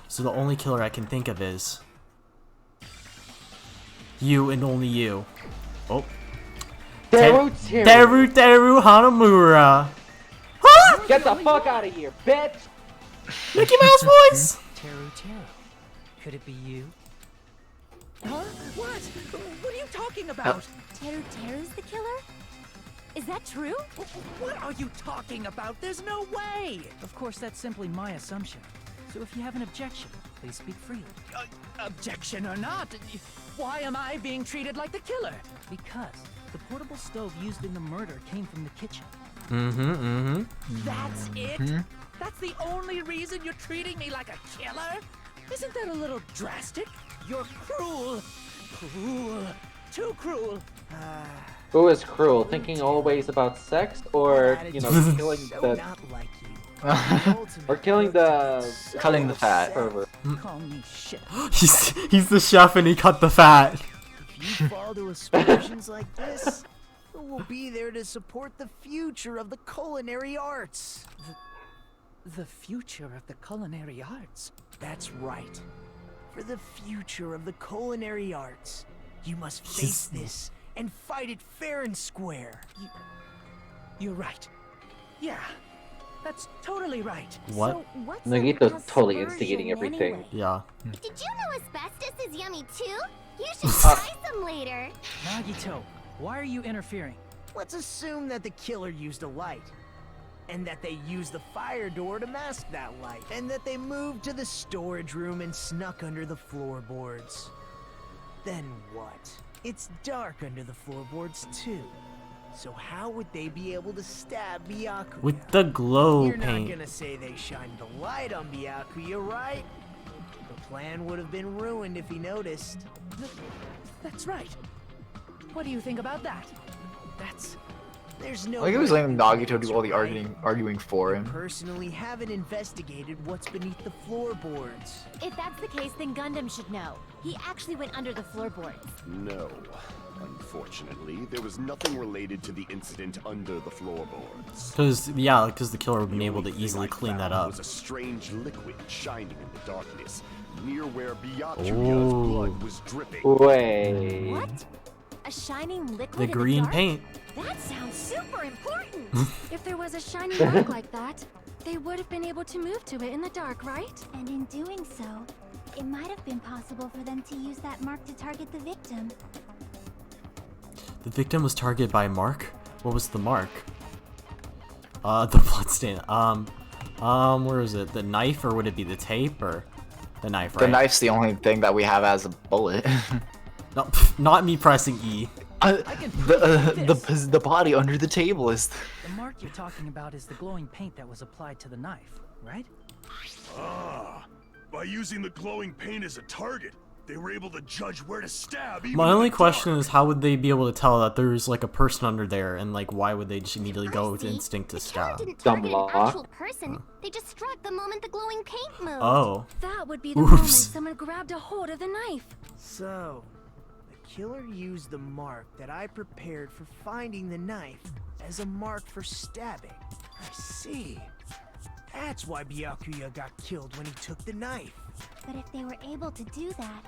So the only killer I can think of is you and only you. Oh. Teru. Teru Hanamura. Get the fuck out of here, bitch! Mickey Mouse voice. Teru. Could it be you? Huh? What? What are you talking about? Teru's the killer? Is that true? What are you talking about? There's no way! Of course, that's simply my assumption. So if you have an objection, please speak freely. Objection or not, why am I being treated like the killer? Because the portable stove used in the murder came from the kitchen. That's it? That's the only reason you're treating me like a killer? Isn't that a little drastic? You're cruel. Cruel. Too cruel. Who is cruel? Thinking always about sex, or you know, killing So the not like you. The ultimate or killing the so Cutting the fat. pervert? Call me shit. He's the chef and he cut the fat. If you fall to aspersions like this, who will be there to support the future of the culinary arts? The future of the culinary arts. That's right. For the future of the culinary arts, you must face this and fight it fair and square. You're right. Yeah, that's totally right. What? So what's Nagito's an totally aspersion instigating everything. anyway? Yeah. Did you know asbestos is yummy too? You should try some later. Nagito, why are you interfering? Let's assume that the killer used a light, and that they used the fire door to mask that light, and that they moved to the storage room and snuck under the floorboards. Then what? It's dark under the floorboards too. So how would they be able to stab Byakuya? With the glow You're not paint. gonna say they shined the light on Byakuya, right? The plan would have been ruined if he noticed. That's right. What do you think about that? There's no Like he was way letting you can Nagito do all the right. arguing for him. Personally haven't investigated what's beneath the floorboards. If that's the case, then Gundam should know. He actually went under the floorboards. No. Unfortunately, there was nothing related to the incident under the floorboards. Because the killer would have been able to easily clean that up. Was a strange liquid shining in the darkness, near where Byakuya's Oh. blood was dripping. Wait. What? A shining liquid The in green dark? paint. That sounds super important. If there was a shiny mark like that, they would have been able to move to it in the dark, right? And in doing so, it might have been possible for them to use that mark to target the victim. The victim was targeted by a mark? What was the mark? The bloodstain. Where is it? The knife, or would it be the tape, or the knife, right? The knife's the only thing that we have as a bullet. No, not me pressing E. The body under the table is. The mark you're talking about is the glowing paint that was applied to the knife, right? Ah, by using the glowing paint as a target, they were able to judge where to stab. Even My in only the question dark. is, how would they be able to tell that there's like a person under there, and like why would they just immediately go with instinct to The killer stab? didn't Dumb target an lock. actual person. They just struck the moment the glowing paint moved. Oh. That would be the Oops. moment someone grabbed a hold of the knife. So, the killer used the mark that I prepared for finding the knife as a mark for stabbing. I see. That's why Byakuya got killed when he took the knife. But if they were able to do that,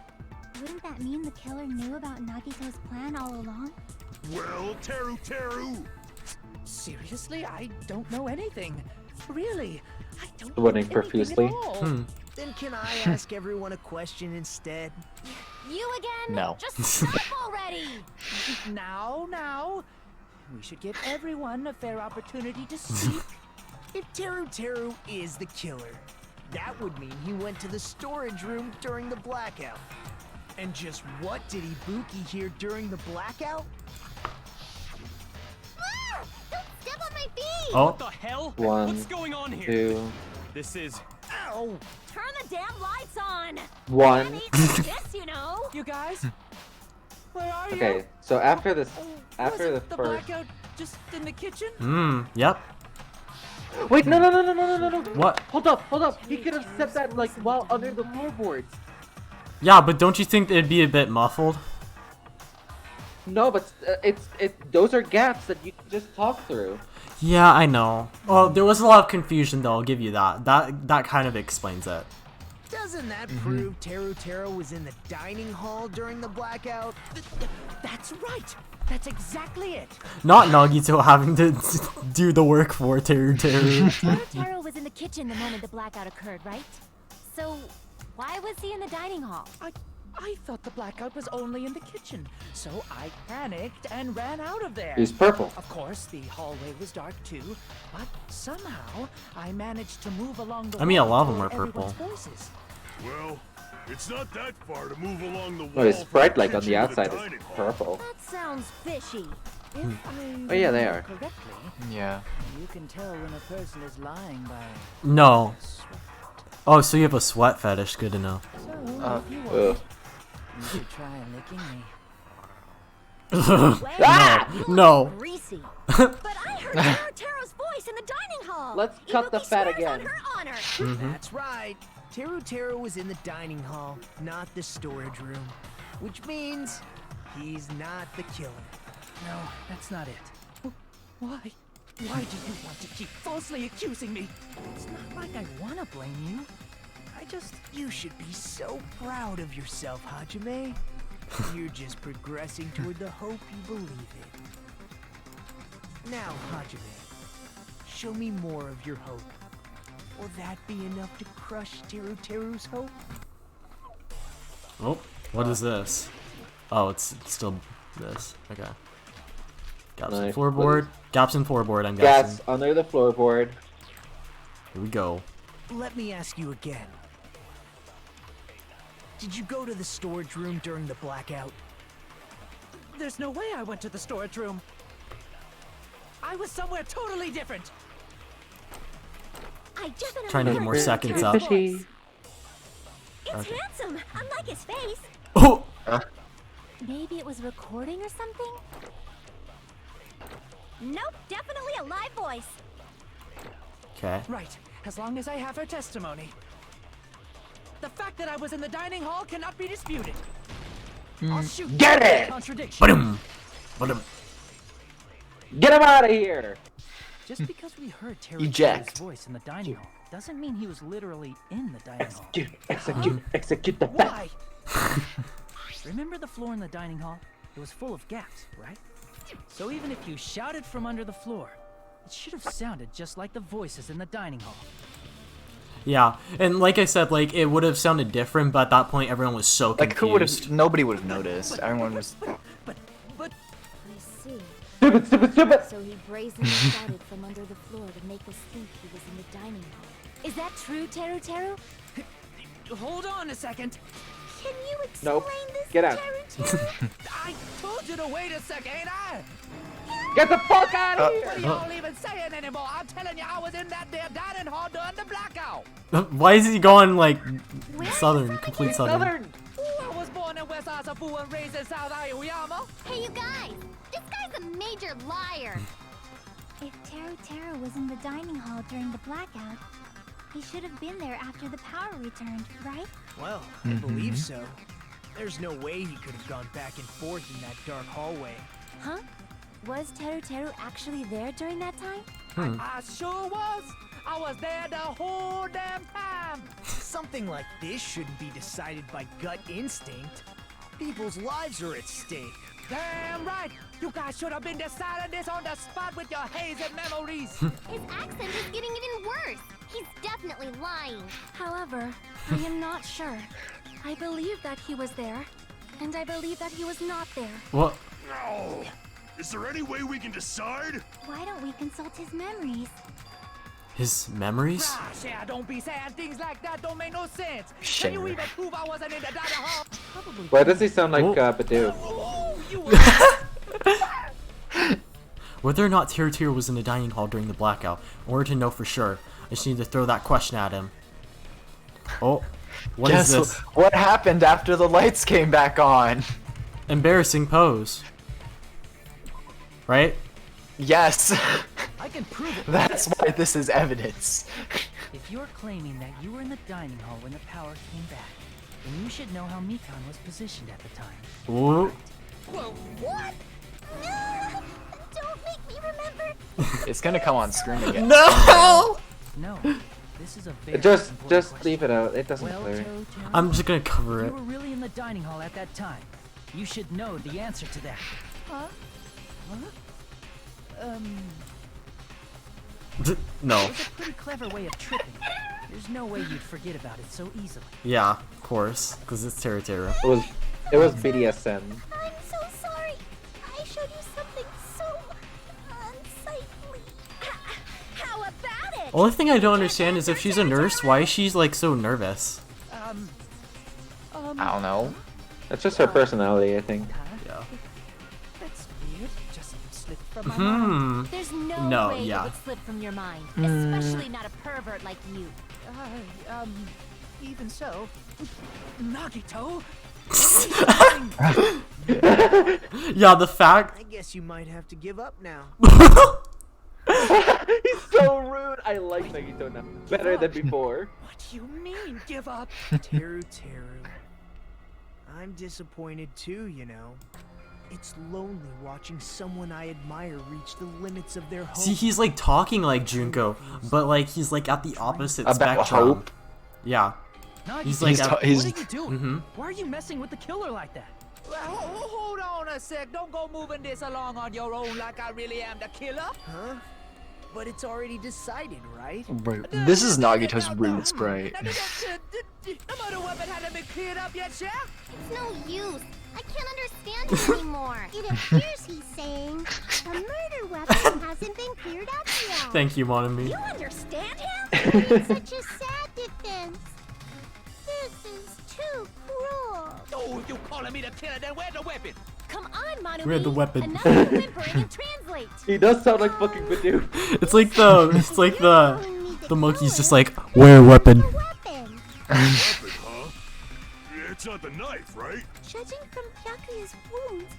wouldn't that mean the killer knew about Nagito's plan all along? Well, Teru. Seriously? I don't know anything. Really? I don't Sweating know profusely. anything at all. Then can I ask everyone a question instead? You again? No. Just stop already! Now. We should give everyone a fair opportunity to speak. If Teru is the killer, that would mean he went to the storage room during the blackout. And just what did Ibuki hear during the blackout? Ah! Don't step on my feet! Oh. What the hell? One, What's going on here? 2, This is... Ow! Turn the damn lights on! 1. I need this, you know! You guys? Where are you? Okay, so after this, Was after the it the first. blackout just in the kitchen? Yep. Wait, no. What? Hold up. He could have said that like while under the floorboards. Yeah, but don't you think it'd be a bit muffled? No, but those are gaps that you can just talk through. Yeah, I know. Well, there was a lot of confusion though, I'll give you that. That kind of explains it. Doesn't that prove Teru was in the dining hall during the blackout? That's right. That's exactly it. Not Nagito having to do the work for Teru. Teru was in the kitchen the moment the blackout occurred, right? So, why was he in the dining hall? I thought the blackout was only in the kitchen, so I panicked and ran out of there. He's purple. Of course, the hallway was dark too, but somehow I managed to move along the I mean, a wall lot of them toward are purple. everyone's voices. Well, it's not that far to move along the wall. Oh, his from sprite the like on the kitchen to outside is dining hall. purple. That sounds fishy. If I Oh, yeah, they remember are. correctly, Yeah. you can tell when a person is lying by No. sweat. Oh, so you have a sweat fetish, good to know. So, if you want, Ugh. you should try licking me. No. Greasy. But I heard Teru's voice in the dining hall. Let's cut the Ibuki fat swears again. on her honor. That's right. Teru was in the dining hall, not the storage room. Which means he's not the killer. No, that's not it. Why? Why do you want to keep falsely accusing me? It's not like I want to blame you. You should be so proud of yourself, Hajime. You're just progressing toward the hope you believe in. Now, Hajime, show me more of your hope. Will that be enough to crush Teru's hope? Oh, what is this? Oh, it's still this. Okay. Gaps in Nice. floorboard. Gaps in floorboard, I'm Gas guessing. under the floorboard. Here we go. Let me ask you again. Did you go to the storage room during the blackout? There's no way I went to the storage room. I was somewhere totally different. I definitely Trying to get heard more Teru's seconds voice. up. It's Okay. handsome, unlike his face. Oh! Maybe it was recording or something? Nope, definitely a live voice. Okay. Right, as long as I have her testimony. The fact that I was in the dining hall cannot be disputed. I'll shoot Get you for it! contradiction. Ba-dum! Ba-dum. Get him out of here! Just because we heard Teru's Eject. voice in the dining hall doesn't mean he was literally in the dining hall. Execute the bat. Why? Remember the floor in the dining hall? It was full of gaps, right? So even if you shouted from under the floor, it should have sounded just like the voices in the dining hall. Yeah, and like I said, like, it would have sounded different, but at that point everyone was so confused. Like, who would have? Nobody would have noticed. Everyone was. But I see. Stupid! So he brazenly shouted from under the floor to make us think he was in the dining hall. Is that true, Teru? hold on a second. Can you explain Nope. this, Get out. Teru? I told you to wait a sec, ain't I? Get the fuck out of What are here! y'all even saying anymore? I'm telling you, I was in that there dining hall during the blackout. Why is he going like southern, complete southern? I was born in West Asafu and raised in South Aoyama. Hey, you guys! This guy's a major liar! If Teru was in the dining hall during the blackout, he should have been there after the power returned, right? Well, I believe so. There's no way he could have gone back and forth in that dark hallway. Huh? Was Teru actually there during that time? I sure was. I was there the whole damn time. Something like this shouldn't be decided by gut instinct. People's lives are at stake. Damn right. You guys should have been deciding this on the spot with your hazy memories. His accent is getting even worse. He's definitely lying. However, I am not sure. I believe that he was there, and I believe that he was not there. What? No. Is there any way we can decide? Why don't we consult his memories? His memories? Gosh, yeah, don't be saying things like that. Don't make no sense. Share. Can you even prove I wasn't in the dining hall? Probably. Why does he sound like Badoo? Whether or not Teru was in the dining hall during the blackout, in order to know for sure, I just need to throw that question at him. Oh, what is this? What happened after the lights came back on? Embarrassing pose. Right? Yes. I can prove it. That's why this is evidence. If you're claiming that you were in the dining hall when the power came back, then you should know how Mikan was positioned at the time. Ooh. Whoa, what? No! Don't make me remember! It's gonna come on screen again. No! No. This is a very Just question. leave it out. It doesn't Well, clear. I'm just gonna cover if it. you were really in the dining hall at that time, you should know the answer to that. Huh? No. It's a pretty clever way of tripping. There's no way you'd forget about it so easily. Yeah, of course, because it's Teru. It was BDSM. I'm so sorry. I showed you something so unsightly. How about it? Only thing I don't understand is if she's a nurse, why is she like so nervous? I don't know. That's just her personality, I think. Yeah. That's weird. Just slipped from my mind. There's No, no way yeah. it would slip from your mind, especially not a pervert like you. Even so, Nagito. Yeah, the fact. I guess you might have to give up now. He's so rude. I like Nagito now better than before. What do you mean, give up? Teru. I'm disappointed too, you know. It's lonely watching someone I admire reach the limits of their hope. See, he's like talking like Junko, but like he's like at the opposite About spectrum. hope? Yeah. Nagito, He's like, what are he's- you doing? Why are you messing with the killer like that? Well, hold on a sec. Don't go moving this along on your own like I really am the killer. Huh? But it's already decided, right? Bro, this is Nagito's rude sprite. The murder weapon hadn't been cleared up yet, Chef? It's no use. I can't understand him anymore. It appears he's saying the murder weapon hasn't been cleared up yet. Thank you, Monami. You understand him? It's such a sad defense. This is too cruel. Oh, you calling me the killer, then where's the weapon? Come on, Monami. Where's the weapon? Another whimpering and translate. He does sound like fucking Badoo. It's like the monkey's just like, where weapon? Weapon. Weapon, huh? It's not the knife, right? Judging from Byakuya's wounds,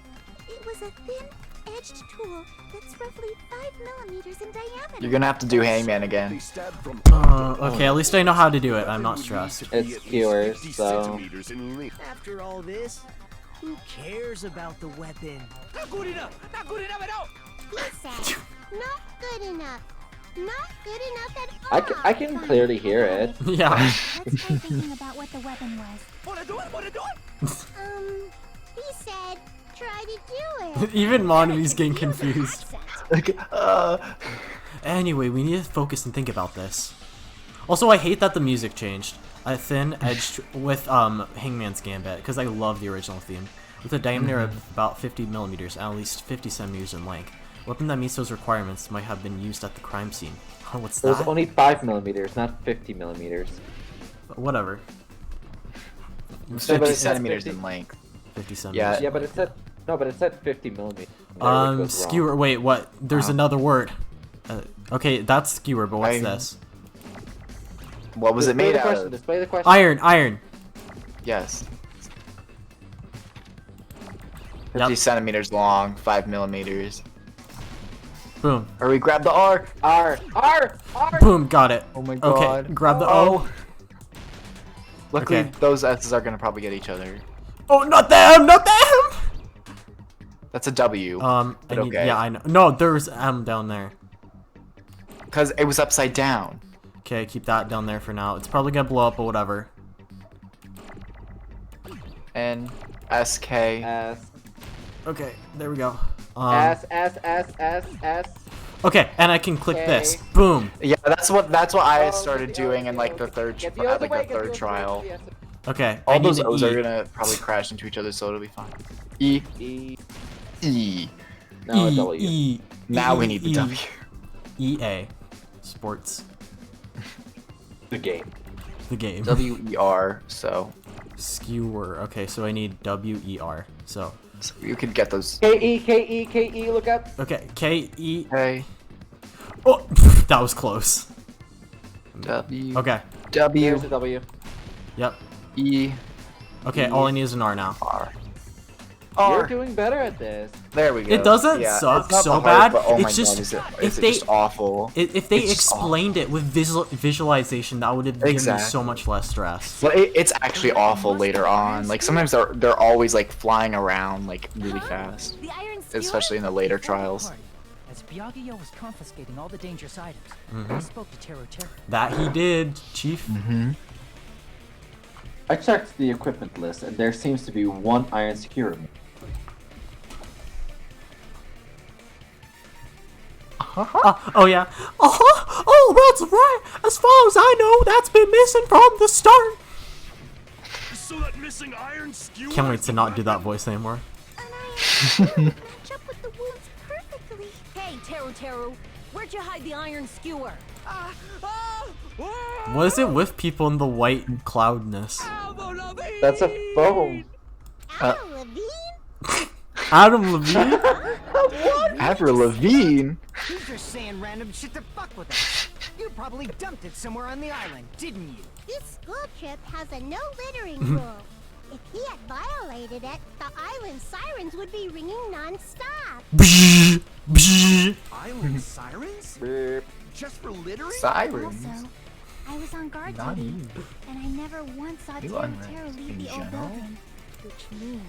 it was a thin-edged tool that's roughly 5 millimeters in diameter. You're gonna have to do Hangman again. Okay, at least I know how to do it. I'm not stressed. It's skewers, so. After all this, who cares about the weapon? Not good enough! Not good enough at all! He said, not good enough. Not good enough at all. I can clearly hear it. Yeah. Let's try thinking about what the weapon was. Wanna do it? He said, try to do it. Even Monami's getting confused. Like, Anyway, we need to focus and think about this. Also, I hate that the music changed. A thin edged with Hangman's Gambit, because I love the original theme. With a diameter of about 50 millimeters and at least 50 centimeters in length. A weapon that meets those requirements might have been used at the crime scene. Oh, what's It was that? only 5 millimeters, not 50 millimeters. Whatever. it's No, but 50 it said centimeters 50. in length. 50 centimeters. Yeah, but it said No, but it said 50 millimeters. There, which was wrong. Skewer. Wait, what? There's another word. Okay, that's skewer, but what's this? What was it made out of? Display the question. Iron. Yes. 50 centimeters long, 5 millimeters. Boom. Hurry, grab the R. R. Boom, got it. Oh my god. Okay, grab the O. Luckily, those S's are gonna probably get each other. Oh, not them! That's a W. Yeah, I know. No, there's M down there. Because it was upside down. Okay, keep that down there for now. It's probably gonna blow up or whatever. N S K S. Okay, there we go. S. Okay, and I can click K. this. Boom. Yeah, that's what I started doing in like the third trial. Okay. All those O's are gonna probably crash into each other, so it'll be fine. E. Now a W. Now we need the W. EA. Sports. The game. WER. So. Skewer. Okay, so I need WER. So you could get those. K-E. Look up. Okay, K-E. K. Oh, that was close. W. Okay. W. There's a W. Yep. E. Okay, all I need is an R now. R. You're doing better at this. There we go. It doesn't suck so bad. But, oh it's my just God, is it just awful. If they explained it with visualization, that would have given me so much less stress. Well, it's actually awful later on. Like sometimes they're always like flying around like really fast, especially in the later trials. As Byakuya was confiscating all the dangerous items, he spoke to Teru. That he did, Chief. I checked the equipment list, and there seems to be one iron skewer. Oh yeah. Oh, that's right. As far as I know, that's been missing from the start. So that missing iron skewer. Can't wait to not do that voice anymore. Match up with the wounds perfectly. Hey, Teru, where'd you hide the iron skewer? What is it with people in the white cloudness? That's a phone. Adam Levine? Adam Levine? What? Avril Lavigne? You're just saying random shit to fuck with us. You probably dumped it somewhere on the island, didn't you? This school trip has a no littering rule. If he had violated it, the island sirens would be ringing non-stop. Island sirens? Just for littering? Sirens? Also, I was on guard Not duty, you. and I never once saw Teru leave the old building. Which means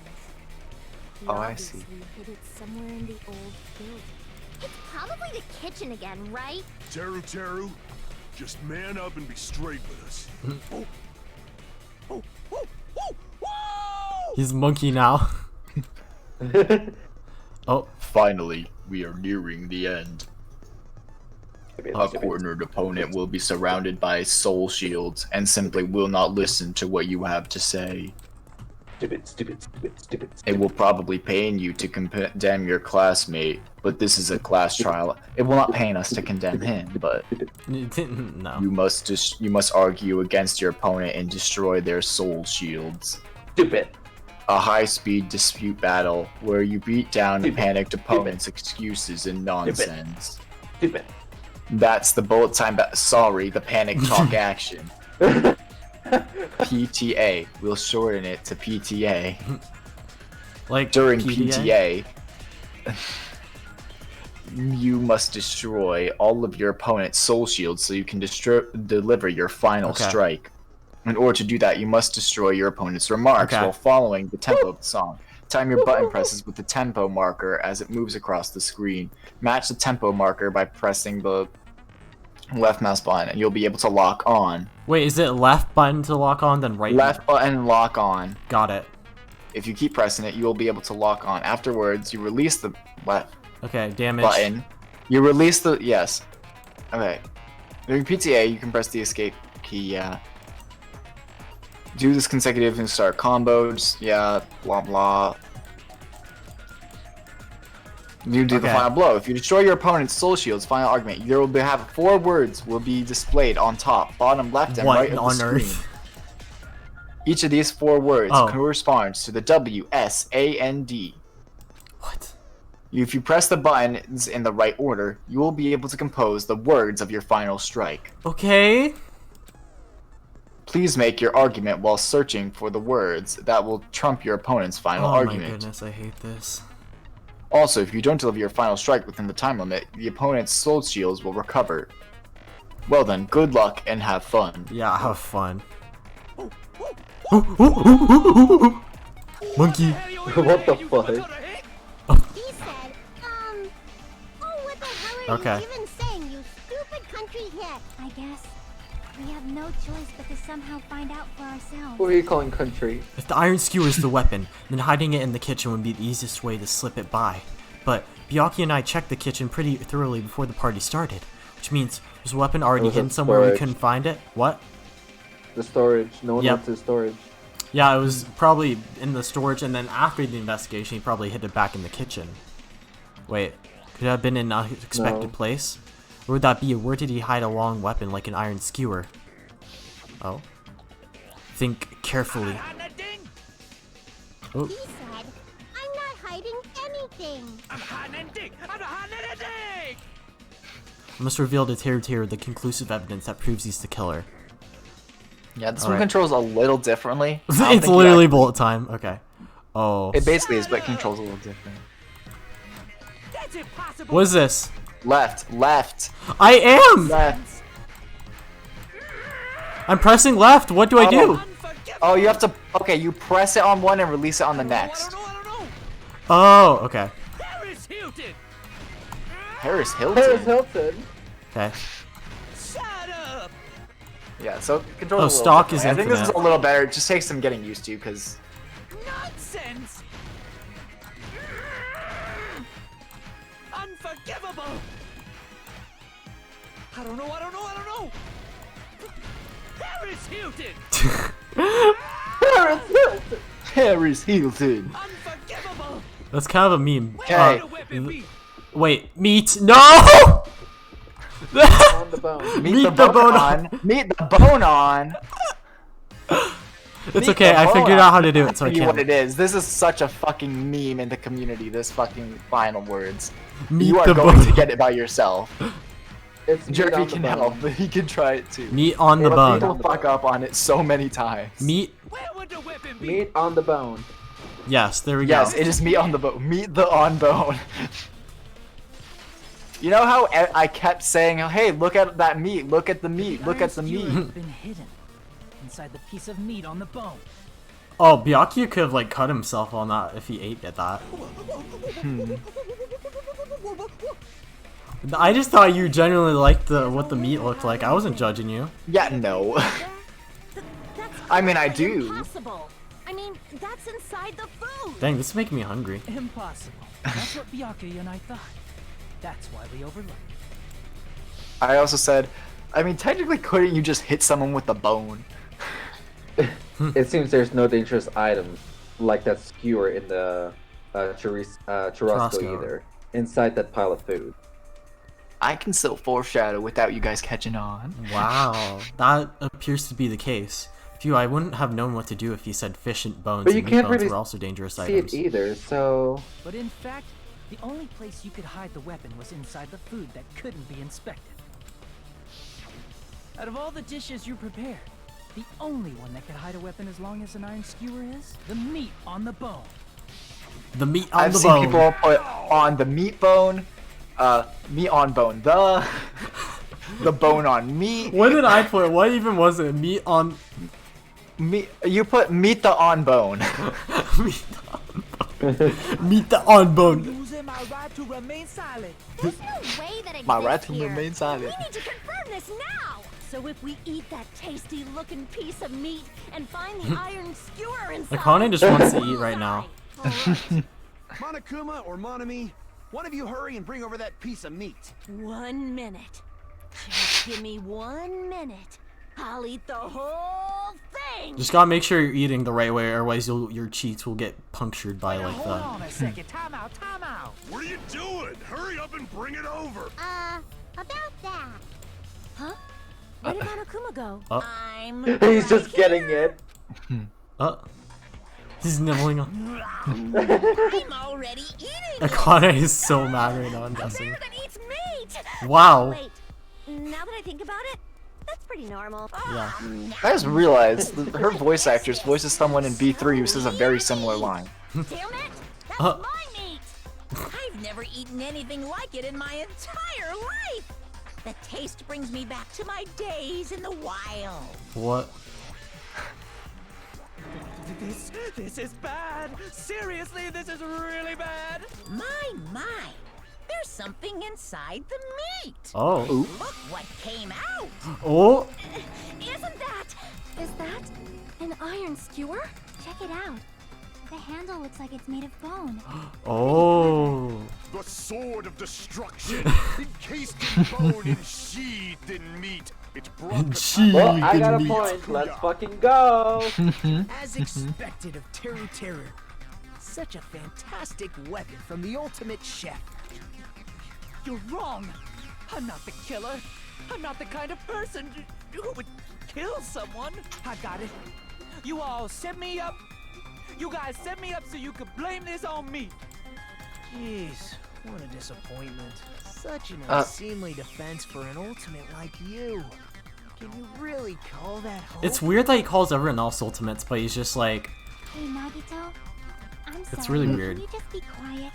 he I see. obviously hid it somewhere in the old building. It's probably the kitchen again, right? Teru, just man up and be straight with us. He's monkey now. Oh. Finally, we are nearing the end. A cornered opponent will be surrounded by soul shields and simply will not listen to what you have to say. Stupid. It will probably pain you to condemn your classmate, but this is a class trial. It will not pain us to condemn him, but no. You must argue against your opponent and destroy their soul shields. Stupid. A high-speed dispute battle where you beat down panicked opponents' excuses and nonsense. Stupid. That's the bullet time sorry, the panic talk action. PTA. We'll shorten it to PTA. Like during PTA, you must destroy all of your opponent's soul shields so you can deliver your final strike. In order to do that, you must destroy your opponent's remarks while following the tempo of the song. Time your button presses with the tempo marker as it moves across the screen. Match the tempo marker by pressing the left mouse button and you'll be able to lock on. Wait, is it left button to lock on, then right? Left button, lock on. Got it. If you keep pressing it, you will be able to lock on. Afterwards, you release the left damage button. You release the Okay. During PTA, you can press the escape key. Do this consecutive and start combos. Blah blah. You do the final blow. If you destroy your opponent's soul shield's final argument, there will have 4 words will be displayed on top, bottom left, and right of the screen. Each of these 4 words corresponds to the W, S, A, and D. What? If you press the buttons in the right order, you will be able to compose the words of your final strike. Okay. Please make your argument while searching for the words that will trump your opponent's final argument. Oh my goodness, I hate this. Also, if you don't deliver your final strike within the time limit, the opponent's soul shields will recover. Well then, good luck and have fun. Yeah, have fun. Monkey. What the fuck? He said, oh, what the hell are Okay. you even saying, you stupid country hit? I guess we have no choice but to somehow find out for ourselves. What are you calling country? If the iron skewer is the weapon, then hiding it in the kitchen would be the easiest way to slip it by. But Byakuya and I checked the kitchen pretty thoroughly before the party started, which means was the weapon already hidden somewhere we couldn't find it? What? The storage. No one went to the storage. Yeah, it was probably in the storage, and then after the investigation, he probably hid it back in the kitchen. Wait, could it have been in an unexpected place? Or would that be, where did he hide a long weapon like an iron skewer? Oh. Think carefully. Oh. He said, I'm not hiding anything. I'm hiding anything. I'm not hiding anything. I must reveal to Teru the conclusive evidence that proves he's the killer. Yeah, this one controls a little differently. It's literally bullet time. Okay. Oh. It basically is, but it controls a little different. That's impossible. What is this? Left, left. I am! Left. I'm pressing left. What do I do? Oh, you have to. Okay, you press it on one and release it on the next. Oh, okay. Paris Hilton. Paris Hilton. Paris Hilton. Okay. Shut up. Yeah, so it controls a little stock is differently. I think this is a infinite. little better. It just takes some getting used to, because. Nonsense. Unforgivable. I don't know. Paris Hilton. Paris Hilton. Paris Hilton. Unforgivable. That's kind of a meme. Okay. Wait, meat. No! On the bone. Meet the bone on. Meet the bone on. It's okay, I figured out how to do it, so I Tell you can't. what it is. This is such a fucking meme in the community. This fucking final words. Meet You are the going bone. to get it by yourself. It's Jerky can help, but he can try it too. Meat on the But bone. people fuck up on it so many times. Meat. Where would the weapon be? Meat on the bone. Yes, there we Yes, go. it is meat on the bone. Meat the on bone. You know how I kept saying, "Hey, look at that meat! Look at the meat! Look at the Iron skewer meat!" has been hidden inside the piece of meat on the bone. Oh, Byakuya could have like cut himself on that if he ate at that. I just thought you genuinely liked what the meat looked like. I wasn't judging you. Yeah, no. That's I mean, I totally do. Impossible. I mean, that's inside the food. Dang, this is making me hungry. Impossible. That's what Byakuya and I thought. That's why we overlooked. I also said, I mean, technically, couldn't you just hit someone with the bone? It seems there's no dangerous items like that skewer in the churrasco either. Inside that pile of food. I can still foreshadow without you guys catching on. Wow, that appears to be the case. Phew, I wouldn't have known what to do if he said fish and bones But you and meat can't bones really were also dangerous see items. it either, so... But in fact, the only place you could hide the weapon was inside the food that couldn't be inspected. Out of all the dishes you prepared, the only one that could hide a weapon as long as an iron skewer is the meat on the bone. The meat on I've the seen bone. people put on the meat bone, meat on bone, the bone on meat. What did I put? What even was it? Meat on... Meat, you put meat the on bone. meat on bone. Meat the on bone. Losing my right to remain silent. There's no way that exists My right to here. remain silent. We need to confirm this now. So if we eat that tasty-looking piece of meat and find the iron skewer inside, Akane just wants to eat right now. Monokuma or Monami, one of you hurry and bring over that piece of meat. 1 minute. Just give me 1 minute. I'll eat the whole thing. Just gotta make sure you're eating the right way, otherwise your cheeks will get punctured by like Hold that. on a second. Time out. Time out. What are you doing? Hurry up and bring it over. About that. Huh? Where did Monokuma go? I'm He's just getting it. He's nibbling on. I'm already eating. Akane is so mad right now. I'm guessing. Bear that eats meat! Wow. Wait, now that I think about it, that's pretty normal. Yeah. I just realized that her voice actress voices someone in B3 who says a very similar line. Damn it! That's my meat! I've never eaten anything like it in my entire life! The taste brings me back to my days in the wild. What? This is bad. Seriously, this is really bad. My. There's something inside the meat. Oh. Look what came out. Oh. Isn't that? Is that an iron skewer? Check it out. The handle looks like it's made of bone. Oh. The sword of destruction, encased in bone and sheathed in meat. It brought Well, I got a point. Let's fucking go. As expected of Teru Teru. Such a fantastic weapon from the ultimate chef. You're wrong. I'm not the killer. I'm not the kind of person who would kill someone. I got it. You all set me up. You guys set me up so you could blame this on me. Jeez, what a disappointment. Such an unseemly defense for an ultimate like you. Can you really call that hope? It's weird that he calls everyone else ultimates, but he's just like. Hey, Nagito. I'm sorry. It's really weird. Can you just be quiet?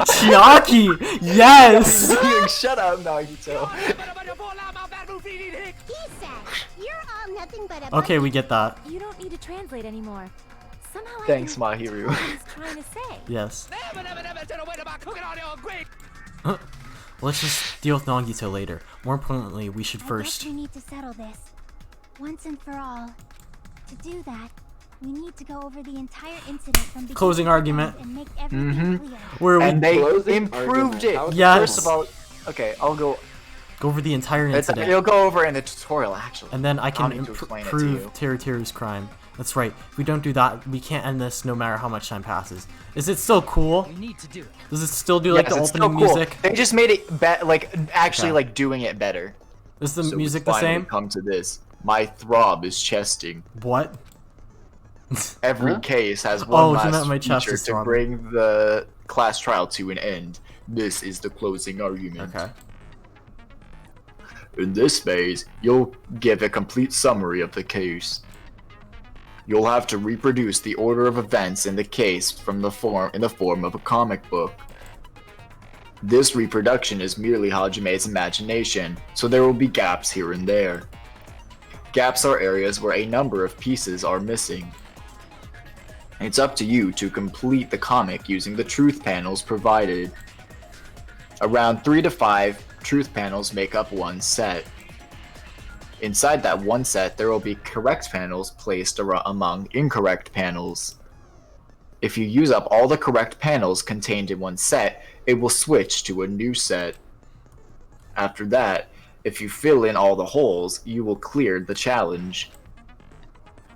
Chiaki! Yes! Shut up, Nagito. He said, you're all nothing but a Okay, we get that. You don't need to translate anymore. Somehow Thanks, I can Mahiru. what he's trying to say. Yes. Let's just deal with Nagito later. More importantly, we should I first. guess we need to settle this once and for all. To do that, we need to go over the entire incident from beginning Closing to argument. end and make everything clear. Where And they Closing improved it. argument. Yes. First of all, okay, I'll go. go over the entire incident. It'll go over in the tutorial, actually. And then I I'll can need to explain it to prove you. Teru's crime. That's right. If we don't do that, we can't end this no matter how much time passes. Is it still cool? You need to do it. Does it still do like Yes, the it's opening still cool. music? They just made it like actually Okay. like doing it better. Is the So music we the finally same? Come to this. My throb is chesting. What? Every case has Oh, one he last meant my chest feature is to throbbing. bring the class trial to an end. This is the closing argument. Okay. In this phase, you'll give a complete summary of the case. You'll have to reproduce the order of events in the case from the form of a comic book. This reproduction is merely Hajime's imagination, so there will be gaps here and there. Gaps are areas where a number of pieces are missing. It's up to you to complete the comic using the truth panels provided. Around 3 to 5 truth panels make up one set. Inside that one set, there will be correct panels placed among incorrect panels. If you use up all the correct panels contained in one set, it will switch to a new set. After that, if you fill in all the holes, you will clear the challenge.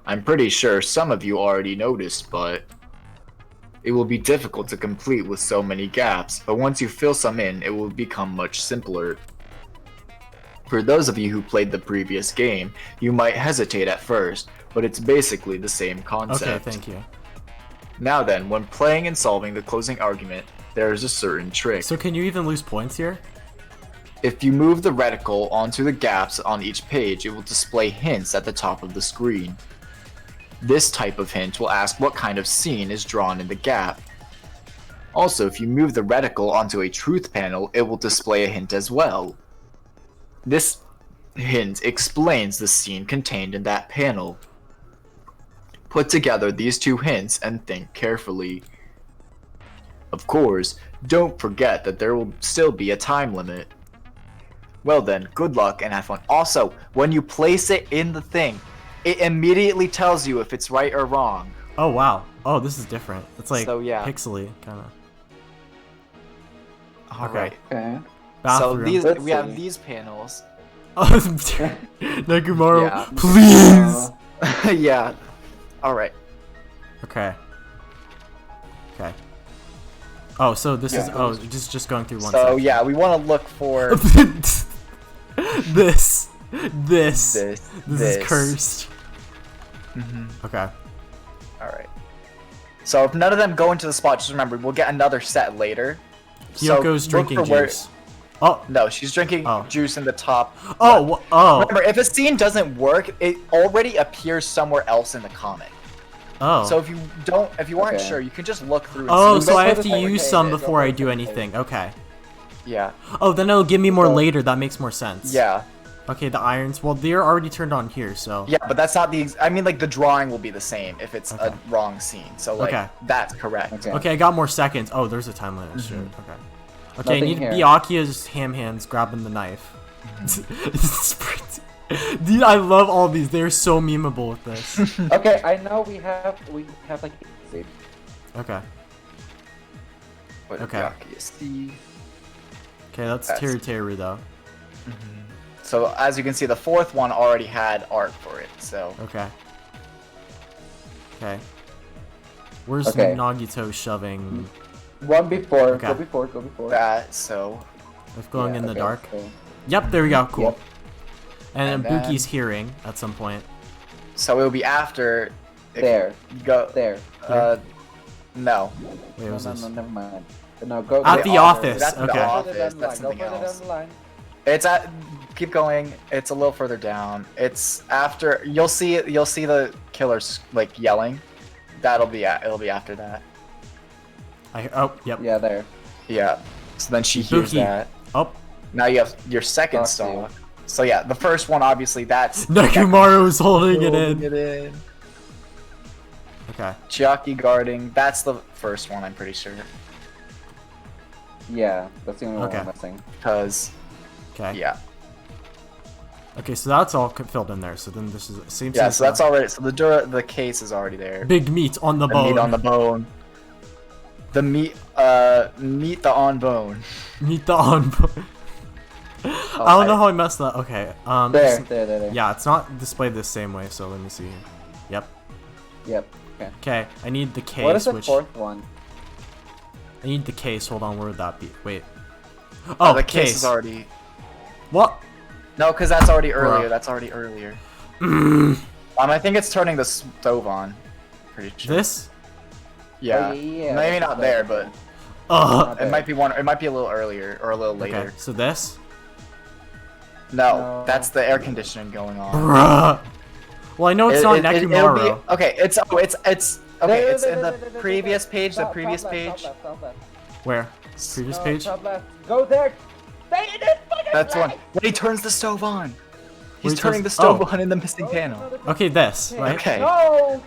I'm pretty sure some of you already noticed, but it will be difficult to complete with so many gaps, but once you fill some in, it will become much simpler. For those of you who played the previous game, you might hesitate at first, but it's basically the same concept. Okay, thank you. Now then, when playing and solving the closing argument, there is a certain trick. So can you even lose points here? If you move the reticle onto the gaps on each page, it will display hints at the top of the screen. This type of hint will ask what kind of scene is drawn in the gap. Also, if you move the reticle onto a truth panel, it will display a hint as well. This hint explains the scene contained in that panel. Put together these two hints and think carefully. Of course, don't forget that there will still be a time limit. Well then, good luck and have fun. Also, when you place it in the thing, it immediately tells you if it's right or wrong. Oh wow. Oh, this is different. It's like So, yeah. pixely kind of. Alright. Okay. So Bathroom. these Let's we have see. these panels. Nagumaru, Yeah. please. Yeah. Alright. Okay. Okay. Oh, so this is Yeah. just going through one. So section. yeah, we want to look for this this. is cursed. Mhm. Okay. Alright. So if none of them go into the spot, just remember we'll get another set later. Kyoko's drinking juice. Oh no, she's drinking juice in the top. Oh, Remember, if a scene doesn't work, it already appears somewhere else in the comic. Oh. So if you aren't sure, you can just look through. And so I have to use some before I do anything. Okay. Yeah. Oh, then it'll give me more later. That makes more sense. Yeah. Okay, the irons. Well, they're already turned on here, so. Yeah, but that's not the. I mean, like the drawing will be the same if it's a wrong scene. So like that's correct. Okay, I got more seconds. Oh, there's a time limit. Shit. Okay. Okay, I need Byakuya's ham hands grabbing the knife. Dude, I love all these. They're so memeable with this. Okay, I know we have like 8 Okay. What did Okay. Byakuya see? Okay, that's Teru though. So as you can see, the fourth one already had art for it. So. Okay. Okay. Where's Nagito shoving? One before. Okay. Go before. That so. It's glowing in the dark. Yep, there we go. Cool. Yep. And then Buki's hearing at some point. So it'll be after. There. Go there. No. Wait, what was this? No, never mind. No, go at the office. That's okay. the office. That's something else. It's at. Keep going. It's a little further down. It's after. You'll see the killers like yelling. It'll be after that. Yep. Yeah, there. Yeah. So then she hears that. Oh. Now you have your second stalk. So yeah, the first one obviously that's. Nagumaru's holding it in. Okay. Chiaki guarding. That's the first one, I'm pretty sure. Yeah, that's the only one I'm missing. Because. Okay. Yeah. Okay, so that's all filled in there. So then this is same. Yeah, so that's already. So the case is already there. Big meat on the bone. Meat on the bone. The meat the on bone. Meat the on bone. I don't know how I messed that. Okay. There. Yeah, it's not displayed the same way. So let me see here. Yep. Okay. Okay, I need the case. What is the fourth one? I need the case. Hold on, where would that be? Wait. Oh, the case is already. What? No, because that's already earlier. That's already earlier. I think it's turning the stove on. Pretty sure. This? Yeah. Yeah. Maybe not there, but. It might be one. It might be a little earlier or a little later. Okay. So this? No, that's the air conditioning going on. Bruh. Well, I know it's not Nekomaru. Okay, it's okay. It's in the previous page. The previous page. Where? Previous page? Go there. That's one. When he turns the stove on. He's turning the stove on in the missing panel. Okay, this, right? Okay. No.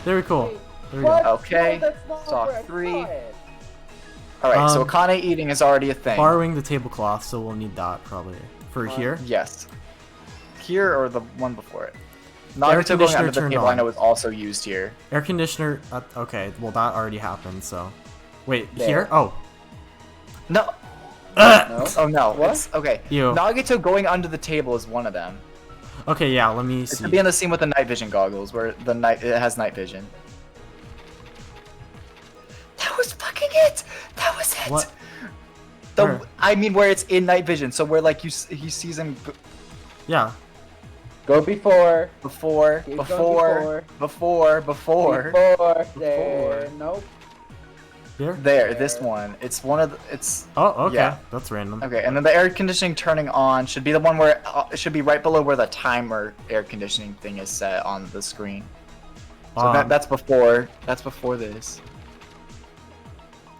Very cool. There we go. Okay. Stock 3. Alright, so Akane eating is already a thing. Borrowing the tablecloth, so we'll need that probably. For here? Yes. Here or the one before it? Nagito going under the table I know is also used here. Air conditioner, okay, well that already happened, so. Wait, there. Here? Oh. No. No. Oh no. What? Okay. Nagito going under the table is one of them. Okay, yeah, let me see. It could be in the scene with the night vision goggles where it has night vision. That was fucking it! That was it! What? I mean where it's in night vision, so where like he sees him Yeah. Go before. Before. There. Nope. There, this one. It's one of the, it's. Oh, okay. Yeah. That's random. Okay, and then the air conditioning turning on should be the one where it should be right below where the timer air conditioning thing is set on the screen. So that's before. That's before this.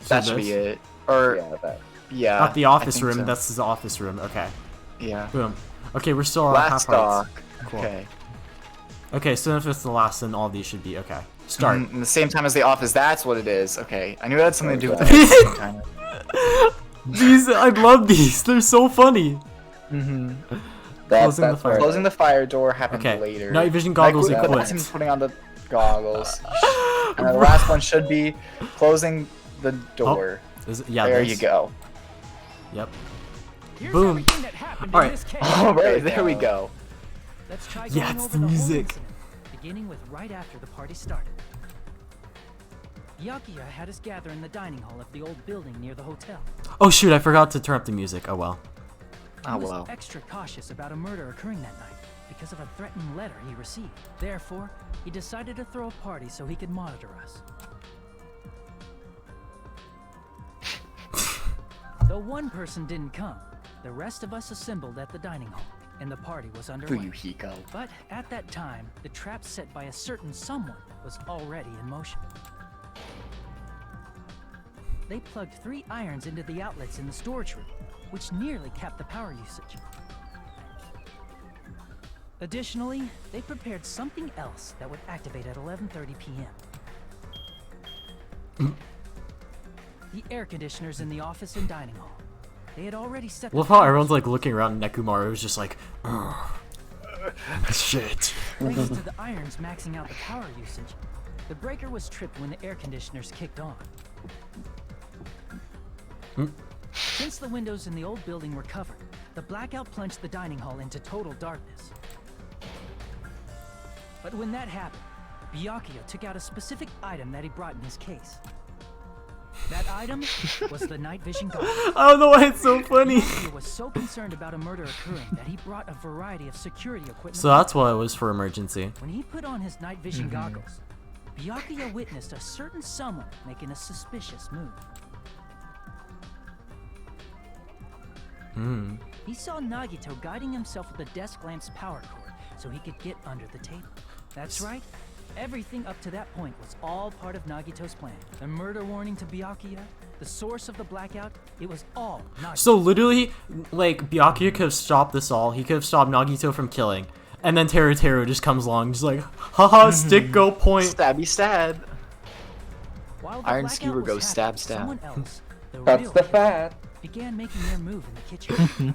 So that should be it. Or yeah. Not the office room. So. That's his office room. Okay. Yeah. Boom. Okay, we're still on last half heights. Cool. Okay. Okay, so if it's the last, then all these should be okay. Start. In the same time as the office. That's what it is. Okay. I knew it had something to do with that. These, I love these. They're so funny. Closing the fire door happened later. Night vision goggles equipped. That's him putting on the goggles. And the last one should be closing the door. There you go. Yep. Here's Boom. All right. All right. There we go. Let's try yeah, it's the music. Beginning with right after the party started. Byakuya had us gather in the dining hall of the old building near the hotel. Oh shoot, I forgot to turn up the music. Oh well. He was extra cautious about a murder occurring that night because of a threatening letter he received. Therefore, he decided to throw a party so he could monitor us. Though one person didn't come, the rest of us assembled at the dining hall, and the party was underway. Fuyuhiko. But at that time, the trap set by a certain someone was already in motion. They plugged 3 irons into the outlets in the storage room, which nearly capped the power usage. Additionally, they prepared something else that would activate at 11:30 p.m. The air conditioners in the office and dining hall. They had already set. Love how everyone's like looking around. And Nekumaru's just like, shit. Thanks to the irons maxing out the power usage, the breaker was tripped when the air conditioners kicked on. Since the windows in the old building were covered, the blackout plunged the dining hall into total darkness. But when that happened, Byakuya took out a specific item that he brought in his case. That item was the night vision goggles. I don't know why it's so funny. Byakuya was so concerned about a murder occurring that he brought a variety of security equipment. So that's why it was for emergency. When he put on his night vision goggles, Byakuya witnessed a certain someone making a suspicious move. He saw Nagito guiding himself with a desk lamp's power cord so he could get under the table. That's right. Everything up to that point was all part of Nagito's plan. The murder warning to Byakuya, the source of the blackout, it was all Nagito. So literally, like, Byakuya could have stopped this all. He could have stopped Nagito from killing. And then Teruteru just comes along, just like, haha, stick, go, point. Stabby stab. While the Iron blackout skewer was goes stab, happening, stab. someone else, That's real the killer, fat. began making their move in the kitchen.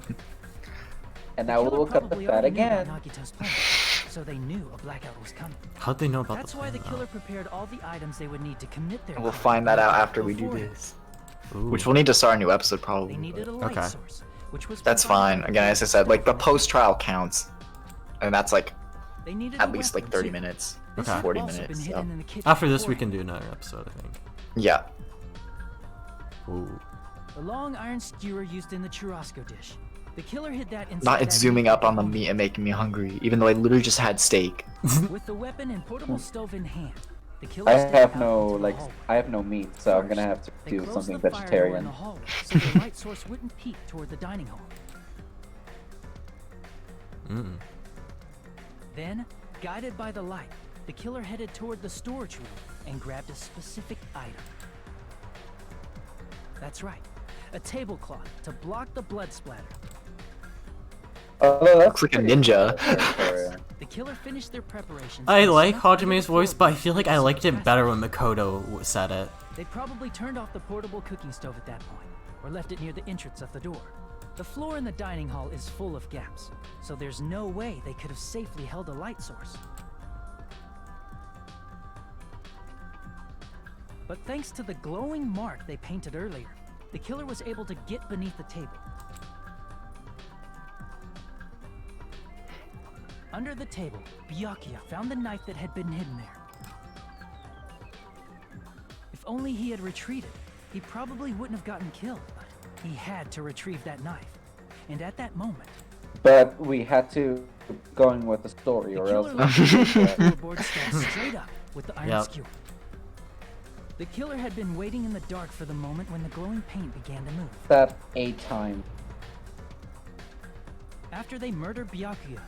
And now we'll cut the fat again. Nagito's plan, so they knew a blackout was coming. How'd they know about That's the why the plan, killer prepared all the items they would need to commit their We'll crime find that out after we do beforehand. this. Ooh. Which we'll need to start a new episode They probably. needed a but- light Okay. source, which was That's provided fine. by Again, as I said, like the post-trial counts. And that's like They needed at a least like weapon, 30 too. minutes. This Okay. had 40 also been minutes. hidden So. in the kitchen After this, we beforehand. can do another episode, I think. Yeah. Ooh. The long iron skewer used in the churrasco dish. The killer hid that inside. Not it's that zooming meat up on the component. meat and making me hungry, even though I literally just had steak. With the weapon and portable stove in hand, the killer I stepped have out no into the like hallway. I have no meat, so I'm gonna have to They do closed something the fire door in vegetarian. the hallway so the light source wouldn't peek toward the dining hall. Then, guided by the light, the killer headed toward the storage room and grabbed a specific item. That's right, a tablecloth to block the blood splatter. Oh, that's Looks like a pretty ninja. vegetarian. The killer finished their preparations. I and like snuck under Hajime's the voice, but I feel like I floorboards liked it past better when Makoto said it. They probably turned off the portable cooking stove at that point, or left it near the entrance of the door. The floor in the dining hall is full of gaps, so there's no way they could have safely held a light source. But thanks to the glowing mark they painted earlier, the killer was able to get beneath the table. Under the table, Byakuya found the knife that had been hidden there. If only he had retreated, he probably wouldn't have gotten killed, but he had to retrieve that knife. And at that moment, But we had to going with the story, the or killer else. left the floorboard stabbed straight up with the iron Yep. skewer. The killer had been waiting in the dark for the moment when the glowing paint began to move. That 8 times. After they murdered Byakuya,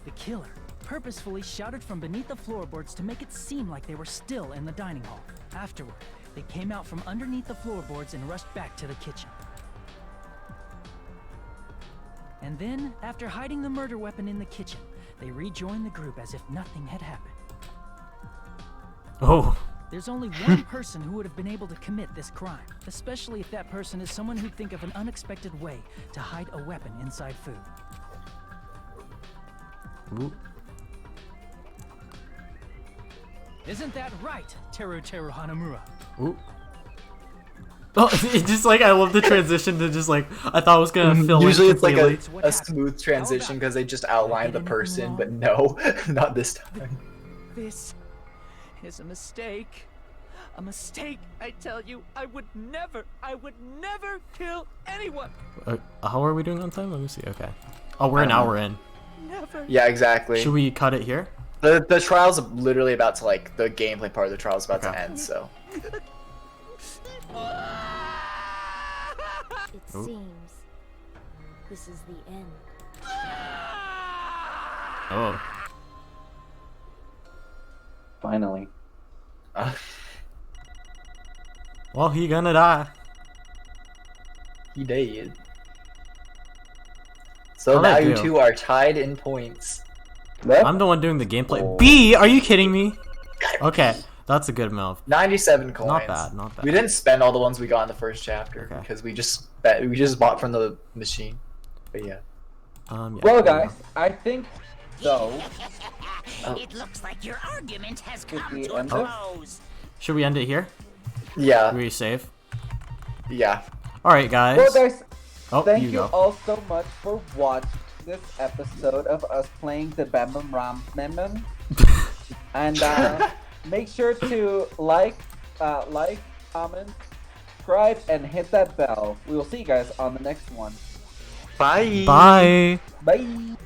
the killer purposefully shouted from beneath the floorboards to make it seem like they were still in the dining hall. Afterward, they came out from underneath the floorboards and rushed back to the kitchen. And then, after hiding the murder weapon in the kitchen, they rejoined the group as if nothing had happened. Oh. There's only one person who would have been able to commit this crime, especially if that person is someone who'd think of an unexpected way to hide a weapon inside food. Ooh. Isn't that right, Teruteru Hanamura? Ooh. Oh, it just like I love the transition to just like I thought it was gonna fill Usually in it's like completely. a smooth transition because they just outline the person, but no, not this time. This is a mistake. A mistake, I tell you. I would never kill anyone. How are we doing on time? Let me see. Okay. Oh, we're an hour in. Never. Yeah, exactly. Should we cut it here? The trial's literally about to like the gameplay part of the trial's about to end, so. seems this is the end. Oh. Finally. Well, he gonna die. He did. So How'd now I you do? two are tied in points. I'm the one doing the gameplay. B, are you kidding me? Okay, that's a good move. 97 coins. Not bad, not bad. We didn't spend all the ones we got in the first chapter because we just bought from the machine. But yeah. Yeah, Well, guys, I think so. It looks like your argument has come we to a end it? close. Should we end it here? Yeah. Should we save? Yeah. Alright, guys. Well, guys, Oh, thank you you go. all so much for watching this episode of us playing the Bam Bam Ram Mem Mem. And make sure to like, comment, subscribe, and hit that bell. We will see you guys on the next one. Bye. Bye. Bye.